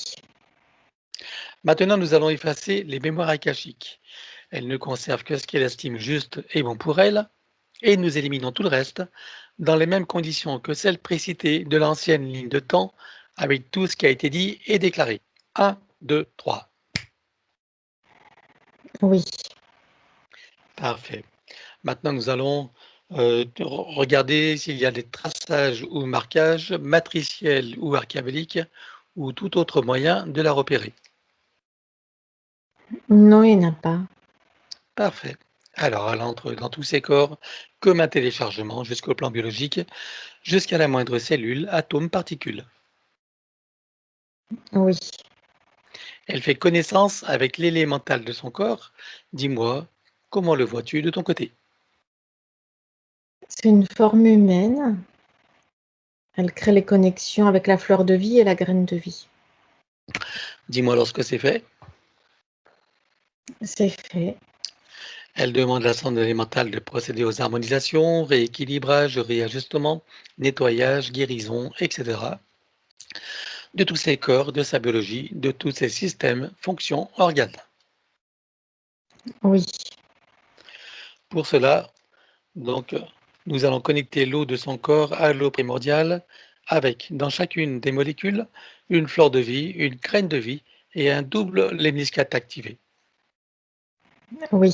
Maintenant, nous allons effacer les mémoires akashiques. Elles ne conservent que ce qu'elle estime juste et bon pour elle, et nous éliminons tout le reste dans les mêmes conditions que celles précitées de l'ancienne ligne de temps avec tout ce qui a été dit et déclaré. 1, 2, 3. Oui. Parfait. Maintenant, nous allons regarder s'il y a des traçages ou marquages matriciels ou archiavéliques ou tout autre moyen de la repérer. Non, il n'y en a pas. Parfait. Alors, elle entre dans tous ces corps comme un téléchargement jusqu'au plan biologique, jusqu'à la moindre cellule, atome, particule. Oui. Elle fait connaissance avec l'élémental de son corps. Dis-moi, comment le vois-tu de ton côté? C'est une forme humaine. Elle crée les connexions avec la fleur de vie et la graine de vie. Dis-moi lorsque c'est fait. C'est fait. Elle demande à la sonde élémentale de procéder aux harmonisations, rééquilibrage, réajustement, nettoyage, guérison, etc. de tous ses corps, de sa biologie, de tous ses systèmes, fonctions, organes. Oui. Pour cela, donc, nous allons connecter l'eau de son corps à l'eau primordiale avec, dans chacune des molécules, une fleur de vie, une graine de vie et un double lemniscate activé. Oui.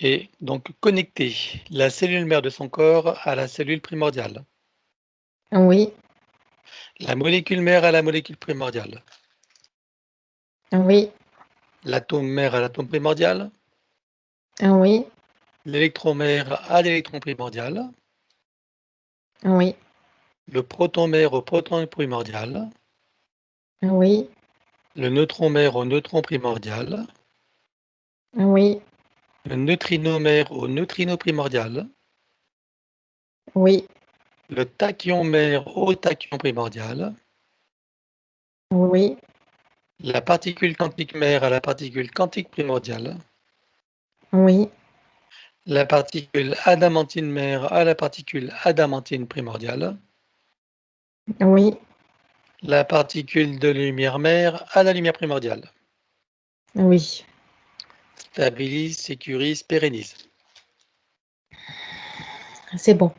Et donc connecter la cellule mère de son corps à la cellule primordiale, Oui. la molécule mère à la molécule primordiale, Oui. l'atome mère à l'atome primordial, Oui. l'électron mère à l'électron primordial, Oui. le proton mère au proton primordial, Oui. le neutron mère au neutron primordial, Oui. le neutrino mère au neutrino primordial, Oui. le tachyon mère au tachyon primordial, Oui. la particule quantique mère à la particule quantique primordiale, Oui. la particule adamantine mère à la particule adamantine primordiale, Oui. La particule de lumière mère à la lumière primordiale. Oui. Stabilise, sécurise, pérennise. C'est bon.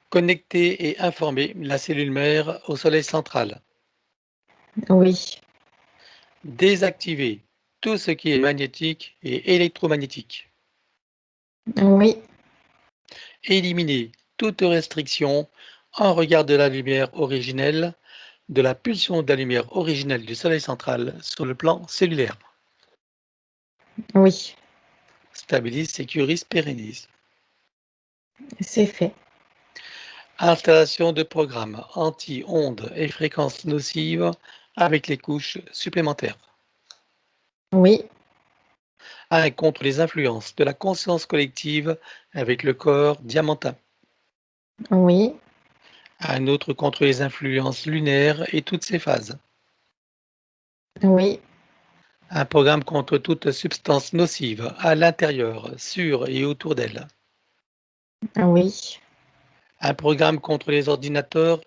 Connecter et informer la cellule mère au soleil central. Oui. Désactiver tout ce qui est magnétique et électromagnétique. Oui. Éliminer toute restriction en regard de la lumière originelle, de la pulsion de la lumière originelle du soleil central sur le plan cellulaire. Oui. Stabilise, sécurise, pérennise. C'est fait. Installation de programmes anti-ondes et fréquences nocives avec les couches supplémentaires. Oui. Un contre les influences de la conscience collective avec le corps diamantin. Oui. Un autre contre les influences lunaires et toutes ses phases. Oui. Un programme contre toute substance nocive à l'intérieur, sur et autour d'elle. Oui. Un programme contre les ordinateurs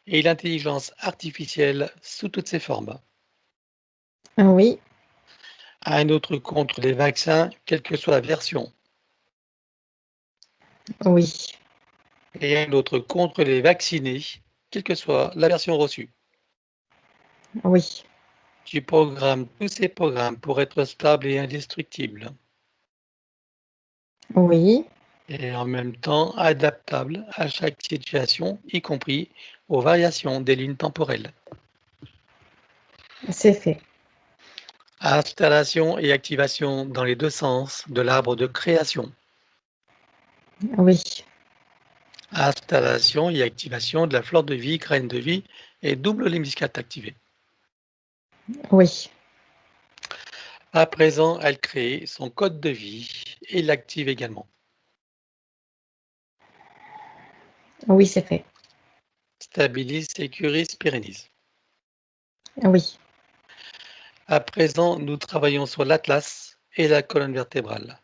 et l'intelligence artificielle sous toutes ses formes. Oui. Un autre contre les vaccins, quelle que soit la version. Oui. Et un autre contre les vaccinés, quelle que soit la version reçue. Oui. Tu programmes tous ces programmes pour être stable et indestructible, Oui. et en même temps adaptable à chaque situation, y compris aux variations des lignes temporelles. C'est fait. Installation et activation dans les deux sens de l'arbre de création. Oui. Installation et activation de la fleur de vie, graine de vie et double lémiscate activée. Oui. À présent, elle crée son code de vie et l'active également. Oui, c'est fait. Stabilise, sécurise, pérennise. Oui. À présent, nous travaillons sur l'atlas et la colonne vertébrale.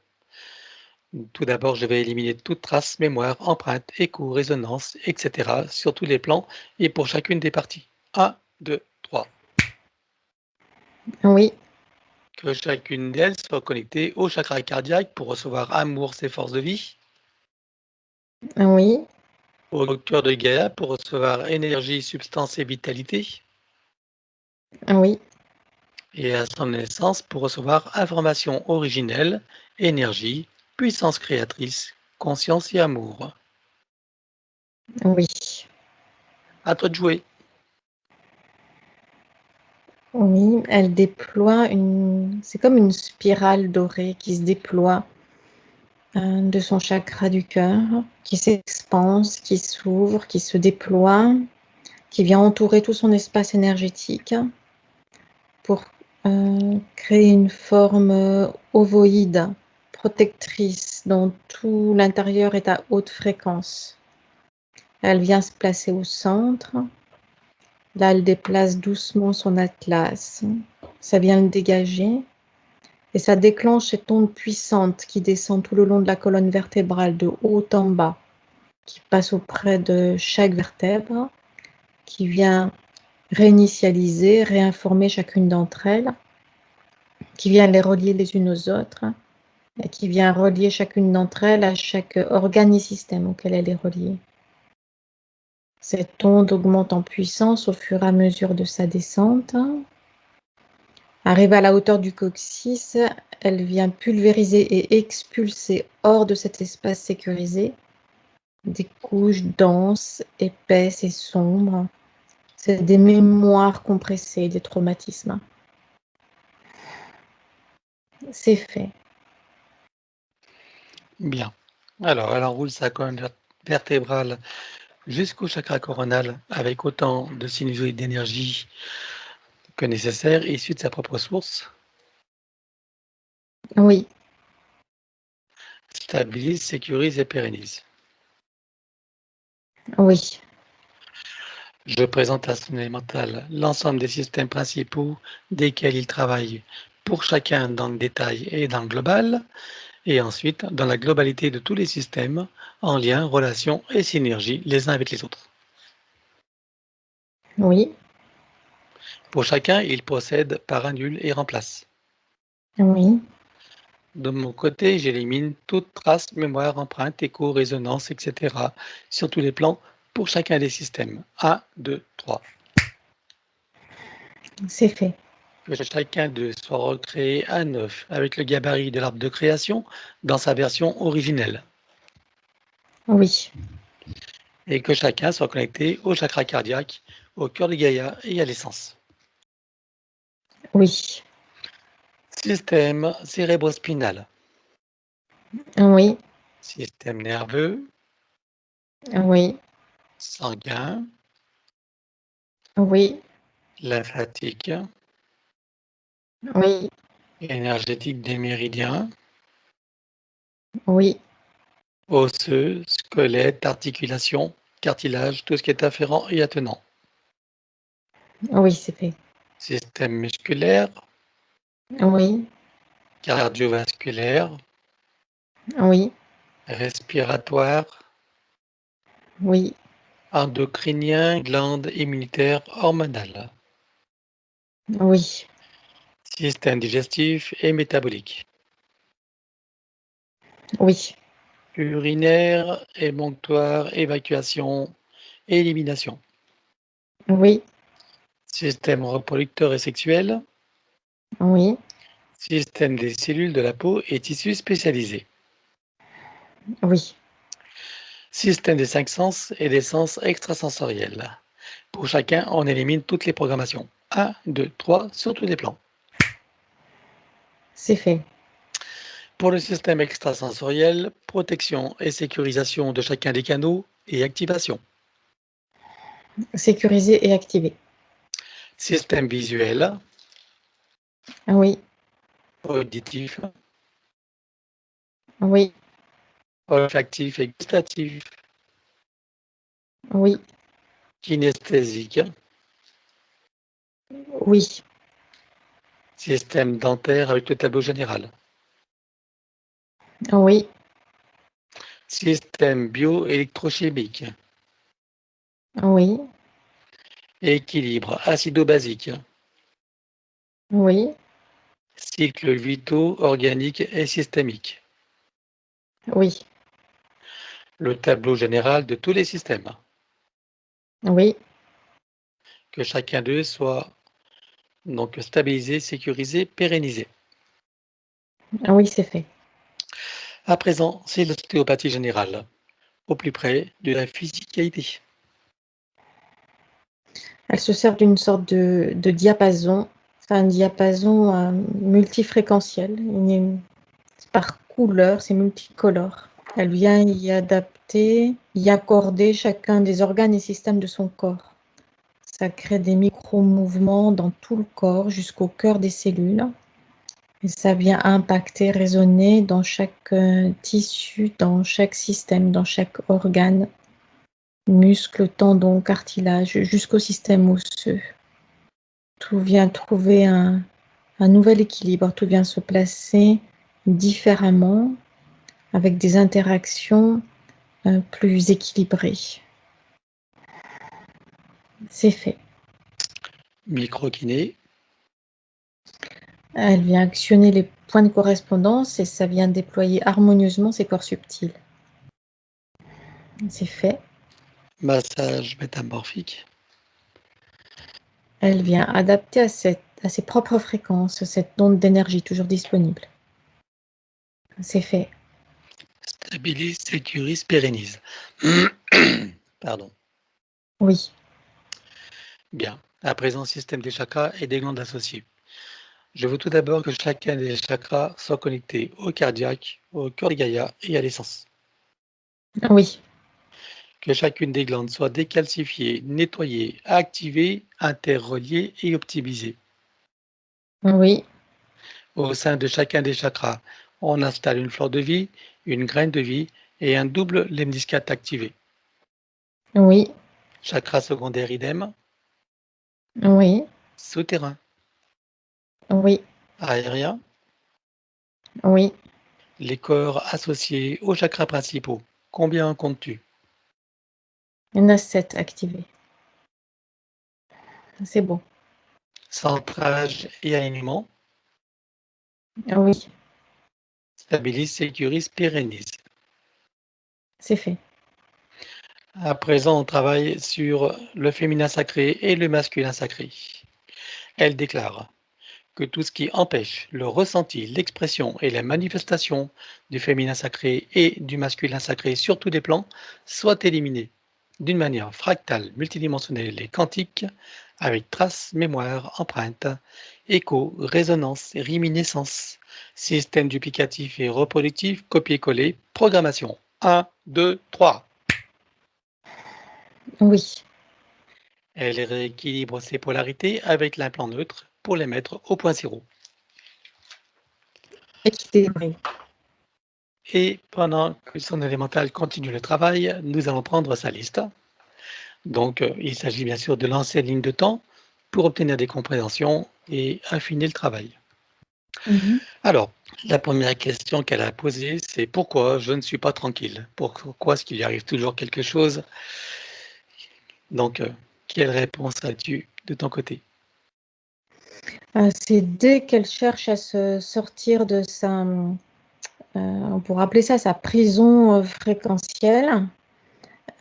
Tout d'abord, je vais éliminer toute trace, mémoire, empreinte, écho, résonance, etc. sur tous les plans et pour chacune des parties. 1, 2, 3. Oui. Que chacune d'elles soit connectée au chakra cardiaque pour recevoir amour, ses forces de vie, Oui. au cœur de Gaïa pour recevoir énergie, substance et vitalité, Oui. et à son naissance pour recevoir information originelle, énergie, puissance créatrice, conscience et amour. Oui. À toi de jouer. Oui, elle déploie une... C'est comme une spirale dorée qui se déploie de son chakra du cœur, qui s'expanse, qui s'ouvre, qui se déploie, qui vient entourer tout son espace énergétique pour créer une forme ovoïde, protectrice, dont tout l'intérieur est à haute fréquence. Elle vient se placer au centre. Là, elle déplace doucement son atlas. Ça vient le dégager. Et ça déclenche cette onde puissante qui descend tout le long de la colonne vertébrale, de haut en bas, qui passe auprès de chaque vertèbre, qui vient réinitialiser, réinformer chacune d'entre elles, qui vient les relier les unes aux autres, et qui vient relier chacune d'entre elles à chaque organe et système auquel elle est reliée. Cette onde augmente en puissance au fur et à mesure de sa descente. Arrive à la hauteur du coccyx, elle vient pulvériser et expulser hors de cet espace sécurisé des couches denses, épaisses et sombres. C'est des mémoires compressées, des traumatismes. C'est fait. Bien. Alors, elle enroule sa colonne vertébrale jusqu'au chakra coronal avec autant de sinusoïdes d'énergie que nécessaire, issus de sa propre source. Oui, Stabilise, sécurise et pérennise. oui, Je présente à son élémental l'ensemble des systèmes principaux desquels il travaille pour chacun dans le détail et dans le global, et ensuite dans la globalité de tous les systèmes en lien, relation et synergie les uns avec les autres. Oui, Pour chacun, il procède par annule et remplace. oui, De mon côté, j'élimine toute trace, mémoire, empreinte, écho, résonance, etc. sur tous les plans pour chacun des systèmes. 1, 2, 3. c'est fait. Que chacun d'eux soit recréé à neuf avec le gabarit de l'arbre de création dans sa version originelle. Oui, Et que chacun soit connecté au chakra cardiaque, au cœur de Gaïa et à l'essence. oui, Système cérébrospinal, oui, système nerveux, oui, sanguin, oui, lymphatique, oui, énergétique des méridiens, oui, osseux, squelette, articulation, cartilage, tout ce qui est afférent et attenant. oui, c'est fait. Système musculaire, Oui, cardiovasculaire, oui, respiratoire, oui, endocrinien, glandes immunitaires, hormonales, oui, système digestif et métabolique, oui, urinaire, émonctoire, évacuation, élimination, oui, système reproducteur et sexuel, oui, système des cellules de la peau et tissus spécialisés, oui, système des cinq sens et des sens extrasensoriels. Pour chacun, on élimine toutes les programmations. 1, 2, 3 sur tous les plans. c'est fait. Pour le système extrasensoriel, protection et sécurisation de chacun des canaux et activation. Sécurisé et activé. Système visuel, Oui, auditif, oui, olfactif et gustatif, oui, kinesthésique, oui, système dentaire avec le tableau général, oui, système bioélectrochimique, oui, équilibre acido-basique, oui, cycle vitaux organique et systémique, oui, le tableau général de tous les systèmes, oui, que chacun d'eux soit donc stabilisé, sécurisé, pérennisé. oui, c'est fait. À présent, c'est l'ostéopathie générale, au plus près de la physicalité. Elle se sert d'une sorte de diapason. C'est un diapason multifréquentiel. C'est par couleur, c'est multicolore. Elle vient y adapter, y accorder chacun des organes et systèmes de son corps. Ça crée des micro-mouvements dans tout le corps jusqu'au cœur des cellules. Et ça vient impacter, résonner dans chaque tissu, dans chaque système, dans chaque organe, muscles, tendons, cartilage, jusqu'au système osseux. Tout vient trouver un nouvel équilibre, tout vient se placer différemment, avec des interactions plus équilibrées. C'est fait. Microkiné, Elle vient actionner les points de correspondance et ça vient déployer harmonieusement ses corps subtils. C'est fait. massage métamorphique, Elle vient adapter à ses propres fréquences, cette onde d'énergie toujours disponible. C'est fait. stabilise, sécurise, pérennise. Pardon. Oui, Bien. À présent, système des chakras et des glandes associées. Je veux tout d'abord que chacun des chakras soit connecté au cardiaque, au cœur de Gaïa et à l'essence. oui, Que chacune des glandes soit décalcifiée, nettoyée, activée, interreliée et optimisée. oui, Au sein de chacun des chakras, on installe une fleur de vie, une graine de vie et un double lemniscate activé. oui, Chakra secondaire idem, oui, souterrain, oui, aérien, oui. les corps associés aux chakras principaux. Combien en comptes-tu? Il y en a 7 activés. C'est bon. Centrage et alignement. Oui, Stabilise, sécurise, pérennise. c'est fait. À présent, on travaille sur le féminin sacré et le masculin sacré. Elle déclare que tout ce qui empêche le ressenti, l'expression et la manifestation du féminin sacré et du masculin sacré sur tous les plans soit éliminé d'une manière fractale, multidimensionnelle et quantique, avec traces, mémoire, empreinte, écho, résonance, réminiscence, système duplicatif et reproductif, copier-coller, programmation. 1, 2, 3. Oui, Elle rééquilibre ses polarités avec l'implant neutre pour les mettre au point zéro. équilibré. Et pendant que son élémental continue le travail, nous allons prendre sa liste. Donc, il s'agit bien sûr de lancer une ligne de temps pour obtenir des compréhensions et affiner le travail. Mhm. Alors, la première question qu'elle a posée, c'est pourquoi je ne suis pas tranquille? Pourquoi est-ce qu'il y arrive toujours quelque chose? Donc, quelle réponse as-tu de ton côté? C'est dès qu'elle cherche à se sortir de sa, on pourrait appeler ça sa prison fréquentielle,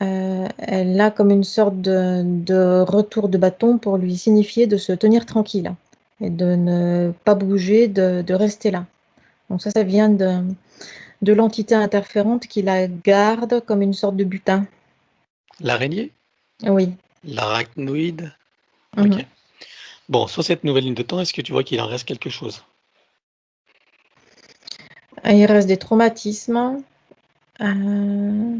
elle a comme une sorte de retour de bâton pour lui signifier de se tenir tranquille et de ne pas bouger, de rester là. Donc ça vient de l'entité interférente qui la garde comme une sorte de butin. L'araignée? Oui. L'arachnoïde? Mhm. Ok. Bon, sur cette nouvelle ligne de temps, est-ce que tu vois qu'il en reste quelque chose? Il reste euh,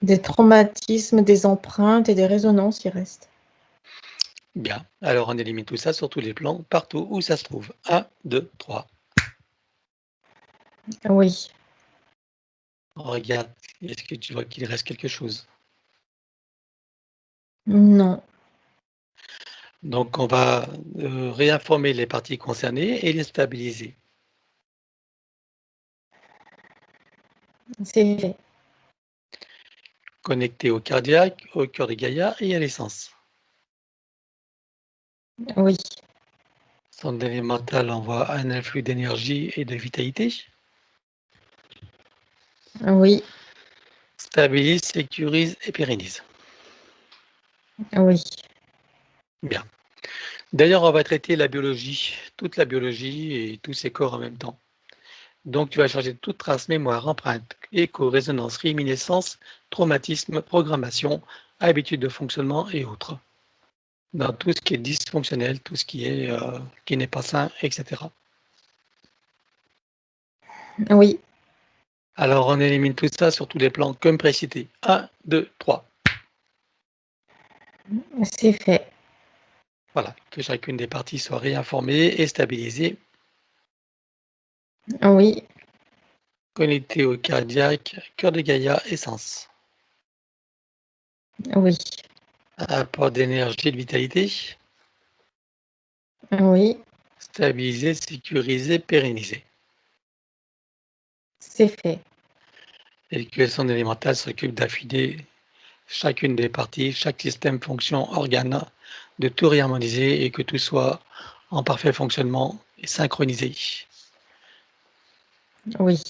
des traumatismes, des empreintes et des résonances, il reste. Bien, alors on élimine tout ça sur tous les plans, partout où ça se trouve. 1, 2, 3. Oui. Regarde, est-ce que tu vois qu'il reste quelque chose? Non. Donc on va réinformer les parties concernées et les stabiliser. C'est fait. Connecter au cardiaque, au cœur de Gaïa et à l'essence. Oui. Son élémental envoie un influx d'énergie et de vitalité. Oui. Stabilise, sécurise et pérennise. Oui. Bien. D'ailleurs, on va traiter la biologie, toute la biologie et tous ses corps en même temps. Donc, tu vas changer toute trace, mémoire, empreinte, écho, résonance, réminiscence, traumatisme, programmation, habitude de fonctionnement et autres. Dans tout ce qui est dysfonctionnel, tout ce qui n'est pas sain, etc. Oui. Alors, on élimine tout ça sur tous les plans comme précité. 1, 2, 3. C'est fait. Voilà, que chacune des parties soit réinformée et stabilisée, Oui. connectée au cardiaque, cœur de Gaïa, essence. Oui. Apport d'énergie et de vitalité, Oui. stabilisé, sécurisé, pérennisé. C'est fait. Et que son élémental s'occupe d'affiner chacune des parties, chaque système, fonction, organe, de tout réharmoniser et que tout soit en parfait fonctionnement et synchronisé. Oui.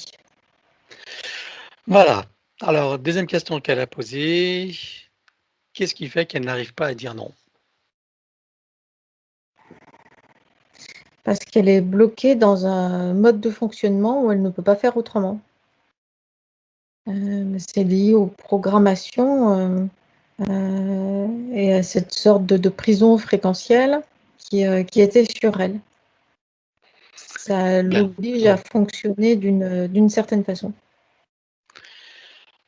Voilà. Alors, deuxième question qu'elle a posée, qu'est-ce qui fait qu'elle n'arrive pas à dire non? Parce qu'elle est bloquée dans un mode de fonctionnement où elle ne peut pas faire autrement. C'est lié aux programmations et à cette sorte de prison fréquentielle qui était sur elle. Ça Bien. l'oblige à fonctionner d'une certaine façon.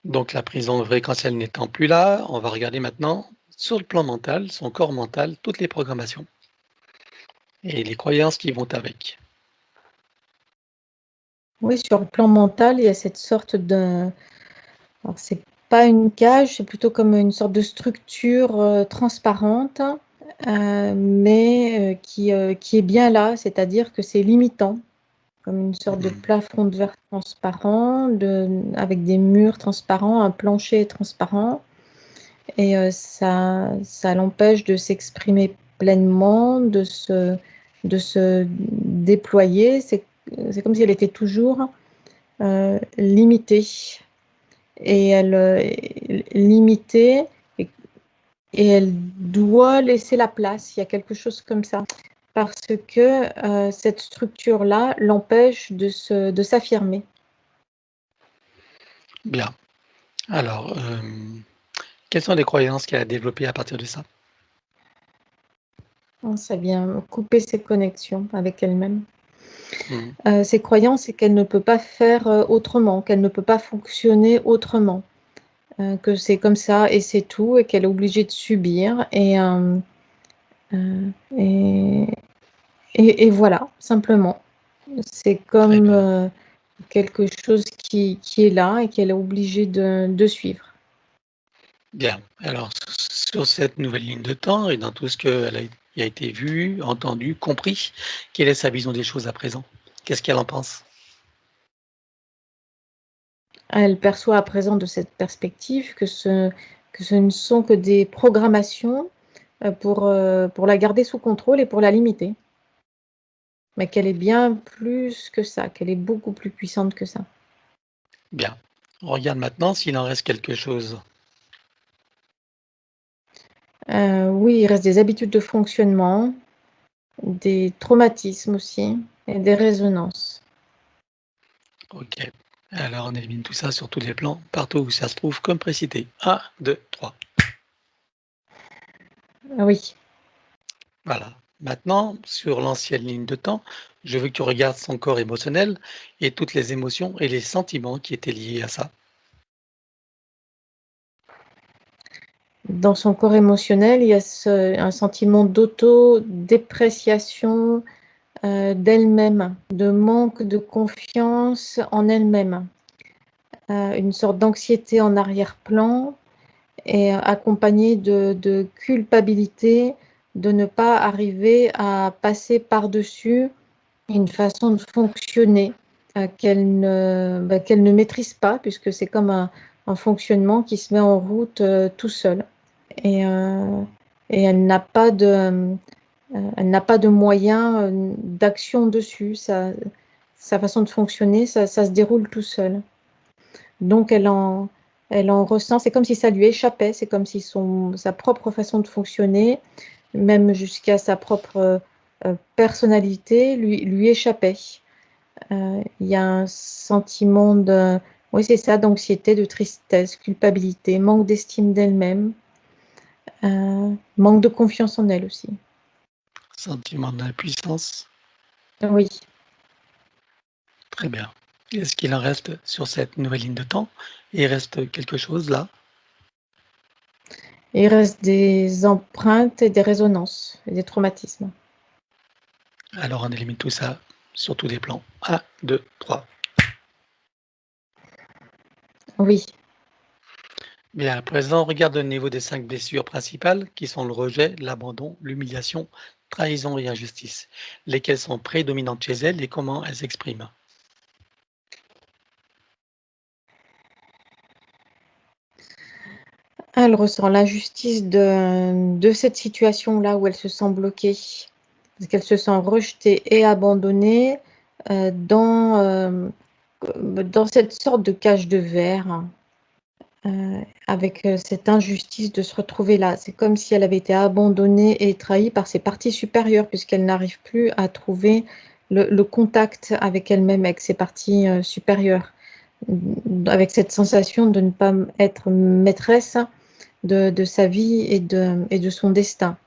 Donc, la prison fréquentielle n'étant plus là, on va regarder maintenant sur le plan mental, son corps mental, toutes les programmations et les croyances qui vont avec. Oui, sur le plan mental, il y a cette sorte de... Alors, c'est pas une cage, c'est plutôt comme une sorte de structure transparente, mais qui est bien là, c'est-à-dire que c'est limitant, comme une sorte de plafond de verre transparent, avec des murs transparents, un plancher transparent, et ça l'empêche de s'exprimer pleinement, de se déployer. C'est comme si elle était toujours limitée. Et elle limitée, et elle doit laisser la place. Il y a quelque chose comme ça. Parce que cette structure-là l'empêche de s'affirmer. Bien. Alors, quelles sont les croyances qu'elle a développées à partir de ça? Ça vient couper ses connexions avec elle-même. Mmh. Ses croyances, c'est qu'elle ne peut pas faire autrement, qu'elle ne peut pas fonctionner autrement, que c'est comme ça et c'est tout, et qu'elle est obligée de subir. Et voilà, simplement. C'est Très comme bien. quelque chose qui est là et qu'elle est obligée de suivre. Bien. Alors, sur cette nouvelle ligne de temps et dans tout ce qui a été vu, entendu, compris, quelle est sa vision des choses à présent? Qu'est-ce qu'elle en pense? Elle perçoit à présent de cette perspective que ce ne sont que des programmations pour la garder sous contrôle et pour la limiter. Mais qu'elle est bien plus que ça, qu'elle est beaucoup plus puissante que ça. Bien. On regarde maintenant s'il en reste quelque chose. Oui, il reste des habitudes de fonctionnement, des traumatismes aussi et des résonances. OK. Alors on élimine tout ça sur tous les plans, partout où ça se trouve comme précité. 1, 2, 3. Oui. Voilà. Maintenant, sur l'ancienne ligne de temps, je veux que tu regardes son corps émotionnel et toutes les émotions et les sentiments qui étaient liés à ça. Dans son corps émotionnel, il y a un sentiment d'auto-dépréciation d'elle-même, de manque de confiance en elle-même, une sorte d'anxiété en arrière-plan et accompagnée de culpabilité de ne pas arriver à passer par-dessus une façon de fonctionner qu'elle ne maîtrise pas, puisque c'est comme un fonctionnement qui se met en route tout seul. Et, et elle n'a pas de moyens d'action dessus. Sa façon de fonctionner, ça se déroule tout seul. Donc elle en ressent, c'est comme si ça lui échappait, c'est comme si sa propre façon de fonctionner, même jusqu'à sa propre personnalité, lui échappait. Il y a un sentiment oui, c'est ça, d'anxiété, de tristesse, culpabilité, manque d'estime d'elle-même, manque de confiance en elle aussi. Sentiment d'impuissance. Oui, Très bien. Est-ce qu'il en reste sur cette nouvelle ligne de temps? Il reste quelque chose là? il reste des empreintes et des résonances, et des traumatismes. Alors on élimine tout ça sur tous les plans. 1, 2, 3. Oui. Bien, à présent, regarde au niveau des 5 blessures principales qui sont le rejet, l'abandon, l'humiliation, trahison et injustice. Lesquelles sont prédominantes chez elle et comment elles s'expriment? Elle ressent l'injustice de cette situation-là où elle se sent bloquée, parce qu'elle se sent rejetée et abandonnée dans cette sorte de cage de verre, avec cette injustice de se retrouver là. C'est comme si elle avait été abandonnée et trahie par ses parties supérieures, puisqu'elle n'arrive plus à trouver le contact avec elle-même, avec ses parties supérieures, avec cette sensation de ne pas être maîtresse de sa vie et de son destin.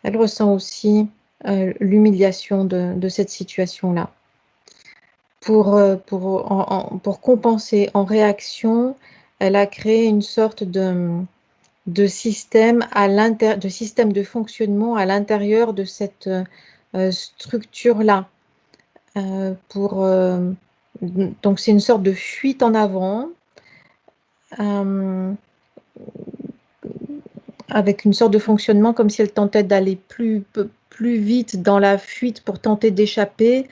Elle ressent aussi l'humiliation de cette situation-là. Pour compenser, en réaction, elle a créé une sorte de système de système de fonctionnement à l'intérieur de cette structure-là. Donc c'est une sorte de fuite en avant, avec une sorte de fonctionnement comme si elle tentait d'aller plus vite dans la fuite pour tenter d'échapper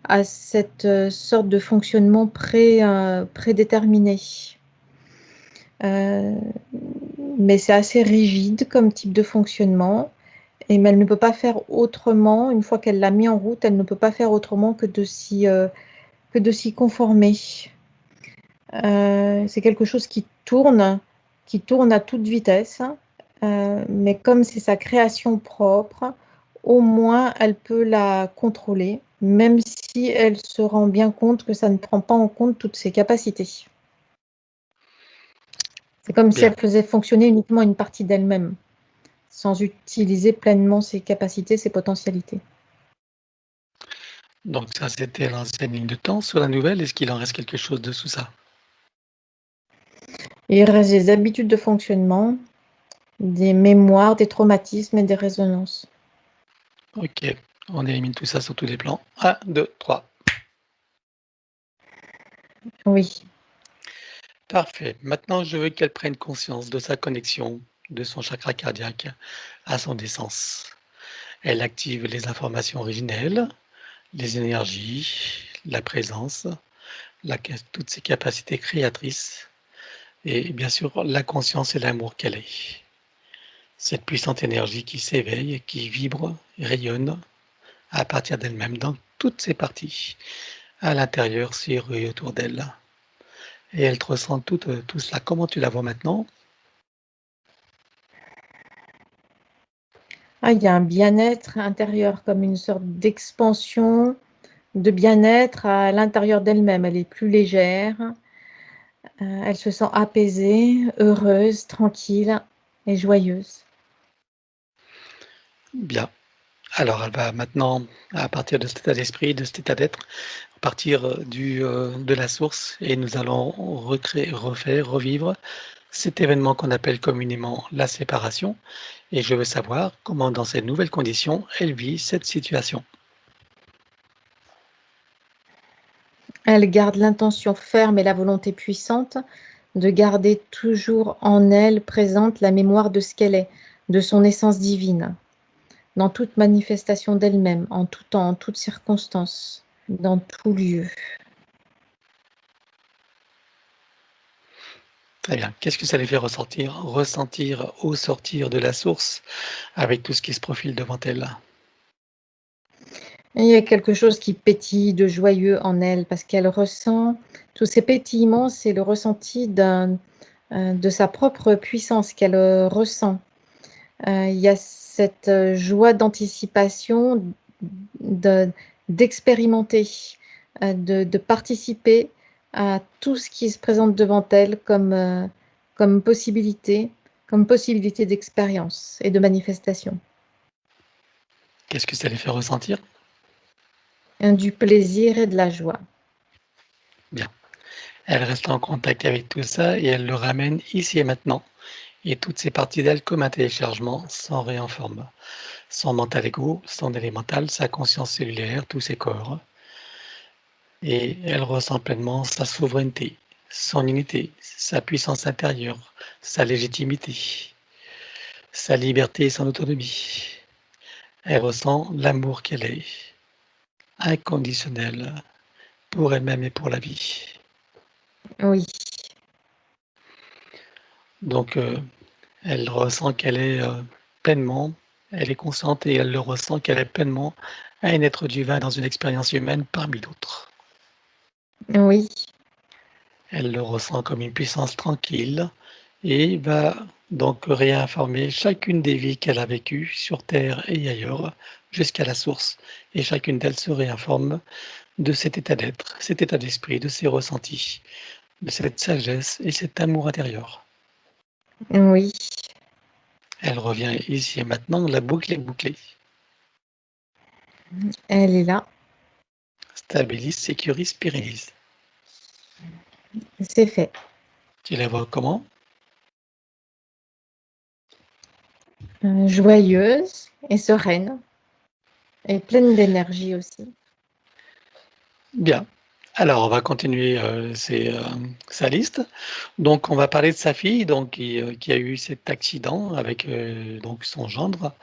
à cette sorte de fonctionnement prédéterminé. Mais c'est assez rigide comme type de fonctionnement mais elle ne peut pas faire autrement. Une fois qu'elle l'a mis en route, elle ne peut pas faire autrement que de s'y conformer. C'est quelque chose qui tourne à toute vitesse, mais comme c'est sa création propre, au moins elle peut la contrôler, même si elle se rend bien compte que ça ne prend pas en compte toutes ses capacités. C'est comme si Bien. elle faisait fonctionner uniquement une partie d'elle-même, sans utiliser pleinement ses capacités, ses potentialités. Donc ça, c'était l'ancienne ligne de temps. Sur la nouvelle, est-ce qu'il en reste quelque chose de tout ça? Il reste des habitudes de fonctionnement, des mémoires, des traumatismes et des résonances. Ok, on élimine tout ça sur tous les plans. 1, 2, 3. Oui, Parfait. Maintenant, je veux qu'elle prenne conscience de sa connexion, de son chakra cardiaque à son essence. Elle active les informations originelles, les énergies, la présence, toutes ses capacités créatrices et bien sûr la conscience et l'amour qu'elle est. Cette puissante énergie qui s'éveille, qui vibre, rayonne à partir d'elle-même dans toutes ses parties, à l'intérieur, sur et autour d'elle. Et elle te ressent tout cela. Comment tu la vois maintenant? il y a un bien-être intérieur, comme une sorte d'expansion de bien-être à l'intérieur d'elle-même. Elle est plus légère, elle se sent apaisée, heureuse, tranquille et joyeuse. Bien. Alors, elle va maintenant, à partir de cet état d'esprit, de cet état d'être, partir de la source et nous allons recréer, refaire, revivre cet événement qu'on appelle communément la séparation. Et je veux savoir comment, dans ces nouvelles conditions, elle vit cette situation. Elle garde l'intention ferme et la volonté puissante de garder toujours en elle présente la mémoire de ce qu'elle est, de son essence divine, dans toute manifestation d'elle-même, en tout temps, en toutes circonstances, dans tout lieu. Très bien. Qu'est-ce que ça lui fait ressentir au sortir de la source avec tout ce qui se profile devant elle? Et il y a quelque chose qui pétille de joyeux en elle parce qu'elle ressent tous ces pétillements, c'est le ressenti de sa propre puissance qu'elle ressent. Il y a cette joie d'anticipation, de- d'expérimenter, de participer à tout ce qui se présente devant elle comme possibilité d'expérience et de manifestation. Qu'est-ce que ça lui fait ressentir? Du plaisir et de la joie. Bien. Elle reste en contact avec tout ça et elle le ramène ici et maintenant. Et toutes ces parties d'elle comme un téléchargement s'en réinforment. Son mental égo, son élémental, sa conscience cellulaire, tous ses corps. Et elle ressent pleinement sa souveraineté, son unité, sa puissance intérieure, sa légitimité, sa liberté et son autonomie. Elle ressent l'amour qu'elle est, inconditionnel, pour elle-même et pour la vie. Oui, Donc, elle ressent qu'elle est pleinement, elle est consciente et elle le ressent qu'elle est pleinement un être divin dans une expérience humaine parmi d'autres. oui, Elle le ressent comme une puissance tranquille et va donc réinformer chacune des vies qu'elle a vécues sur Terre et ailleurs jusqu'à la source. Et chacune d'elles se réinforme de cet état d'être, cet état d'esprit, de ses ressentis, de cette sagesse et cet amour intérieur. oui. Elle revient ici et maintenant, la boucle est bouclée. Elle est là, Stabilise, sécurise, pérennise. c'est fait. Tu la vois comment? Joyeuse et sereine et pleine d'énergie aussi. Bien. Alors, on va continuer sa liste. Donc, on va parler de sa fille, donc, qui a eu cet accident avec donc son gendre,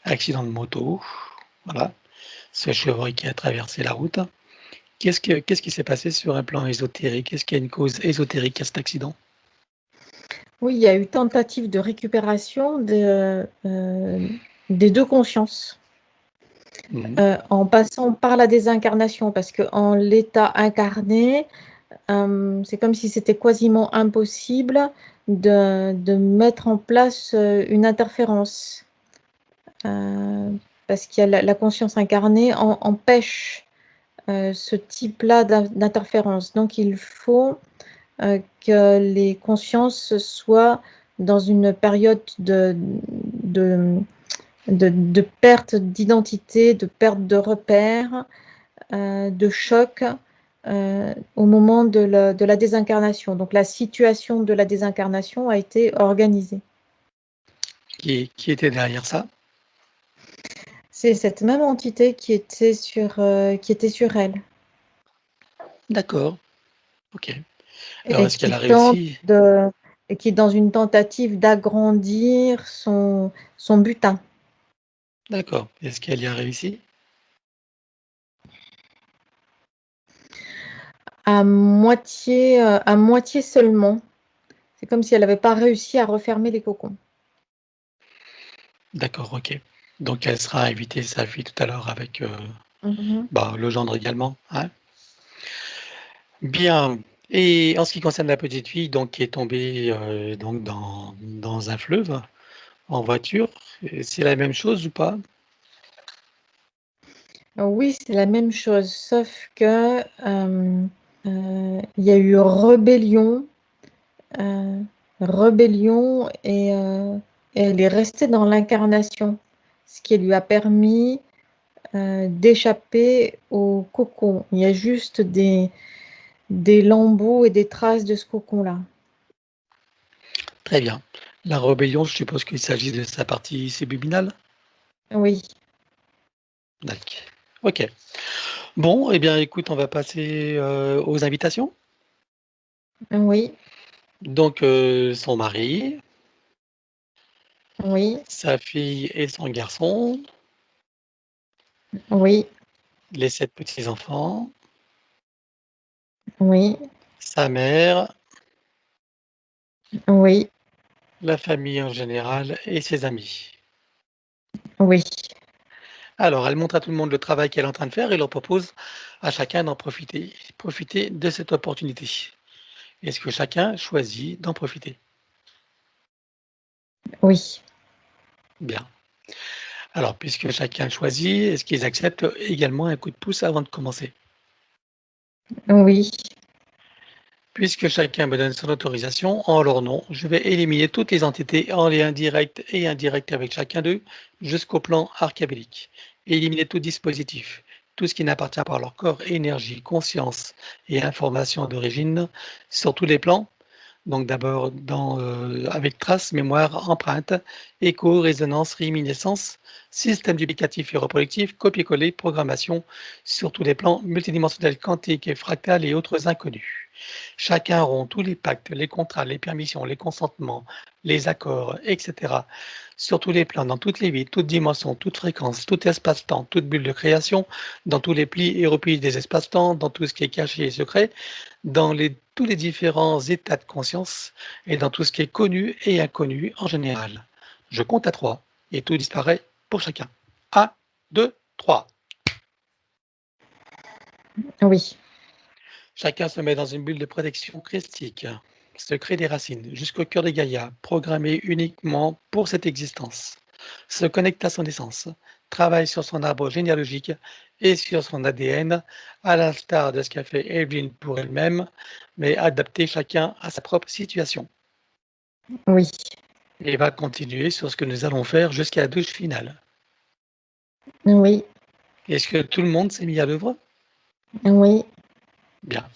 accident de moto. Voilà, ce chevreuil qui a traversé la route. Qu'est-ce qui s'est passé sur un plan ésotérique? Est-ce qu'il y a une cause ésotérique à cet accident? Oui, il y a eu tentative de récupération des deux consciences. En passant par la désincarnation, parce qu'en l'état incarné, c'est comme si c'était quasiment impossible de mettre en place une interférence. Parce qu'il y a la conscience incarnée empêche ce type-là d'interférence. Donc il faut que les consciences soient dans une période de perte d'identité, de perte de repères, de choc au moment de la désincarnation. Donc la situation de la désincarnation a été organisée. Qui était derrière ça? C'est cette même entité qui était sur elle. D'accord. Ok. Alors, Et est-ce qu'elle qui a réussi? et qui est dans une tentative d'agrandir son butin. D'accord. Est-ce qu'elle y a réussi? À moitié seulement. C'est comme si elle n'avait pas réussi à refermer les cocons. D'accord, ok. Donc, elle sera invitée, sa fille, tout à l'heure avec Mhm. le gendre également. Hein? Bien. Et en ce qui concerne la petite fille, donc, qui est tombée donc dans un fleuve en voiture, c'est la même chose ou pas? Oui, c'est la même chose, sauf que il y a eu rébellion, euh, rébellion et elle est restée dans l'incarnation, ce qui lui a permis d'échapper au cocon. Il y a juste des lambeaux et des traces de ce cocon-là. Très bien. La rébellion, je suppose qu'il s'agit de sa partie subliminale? Oui, D'accord. Ok. Bon, eh bien, écoute, on va passer aux invitations. oui, Donc, son mari, oui, sa fille et son garçon, oui, les 7 petits-enfants, oui, sa mère, oui, la famille en général et ses amis. oui, Alors, elle montre à tout le monde le travail qu'elle est en train de faire et leur propose à chacun d'en profiter. Profiter de cette opportunité. Est-ce que chacun choisit d'en profiter? oui, Bien. Alors, puisque chacun choisit, est-ce qu'ils acceptent également un coup de pouce avant de commencer? oui, Puisque chacun me donne son autorisation, en leur nom, je vais éliminer toutes les entités en lien direct et indirect avec chacun d'eux jusqu'au plan archamélique. Éliminer tout dispositif, tout ce qui n'appartient pas à leur corps, énergie, conscience et information d'origine sur tous les plans. Donc d'abord avec traces, mémoire, empreinte, écho, résonance, réminiscence, système duplicatif et reproductif, copier-coller, programmation sur tous les plans multidimensionnels, quantiques et fractales et autres inconnus. Chacun rompt tous les pactes, les contrats, les permissions, les consentements, les accords, etc. Sur tous les plans, dans toutes les vies, toutes dimensions, toutes fréquences, tout espace-temps, toute bulle de création, dans tous les plis et replis des espaces-temps, dans tout ce qui est caché et secret, tous les différents états de conscience et dans tout ce qui est connu et inconnu en général. Je compte à 3 et tout disparaît pour chacun. 1, 2, 3. oui, Chacun se met dans une bulle de protection christique, se crée des racines jusqu'au cœur de Gaïa, programmé uniquement pour cette existence. Se connecte à son essence, travaille sur son arbre généalogique et sur son ADN, à l'instar de ce qu'a fait Evelyn pour elle-même, mais adapté chacun à sa propre situation. oui, Et va continuer sur ce que nous allons faire jusqu'à la douche finale. oui, Est-ce que tout le monde s'est mis à l'œuvre? oui, Bien.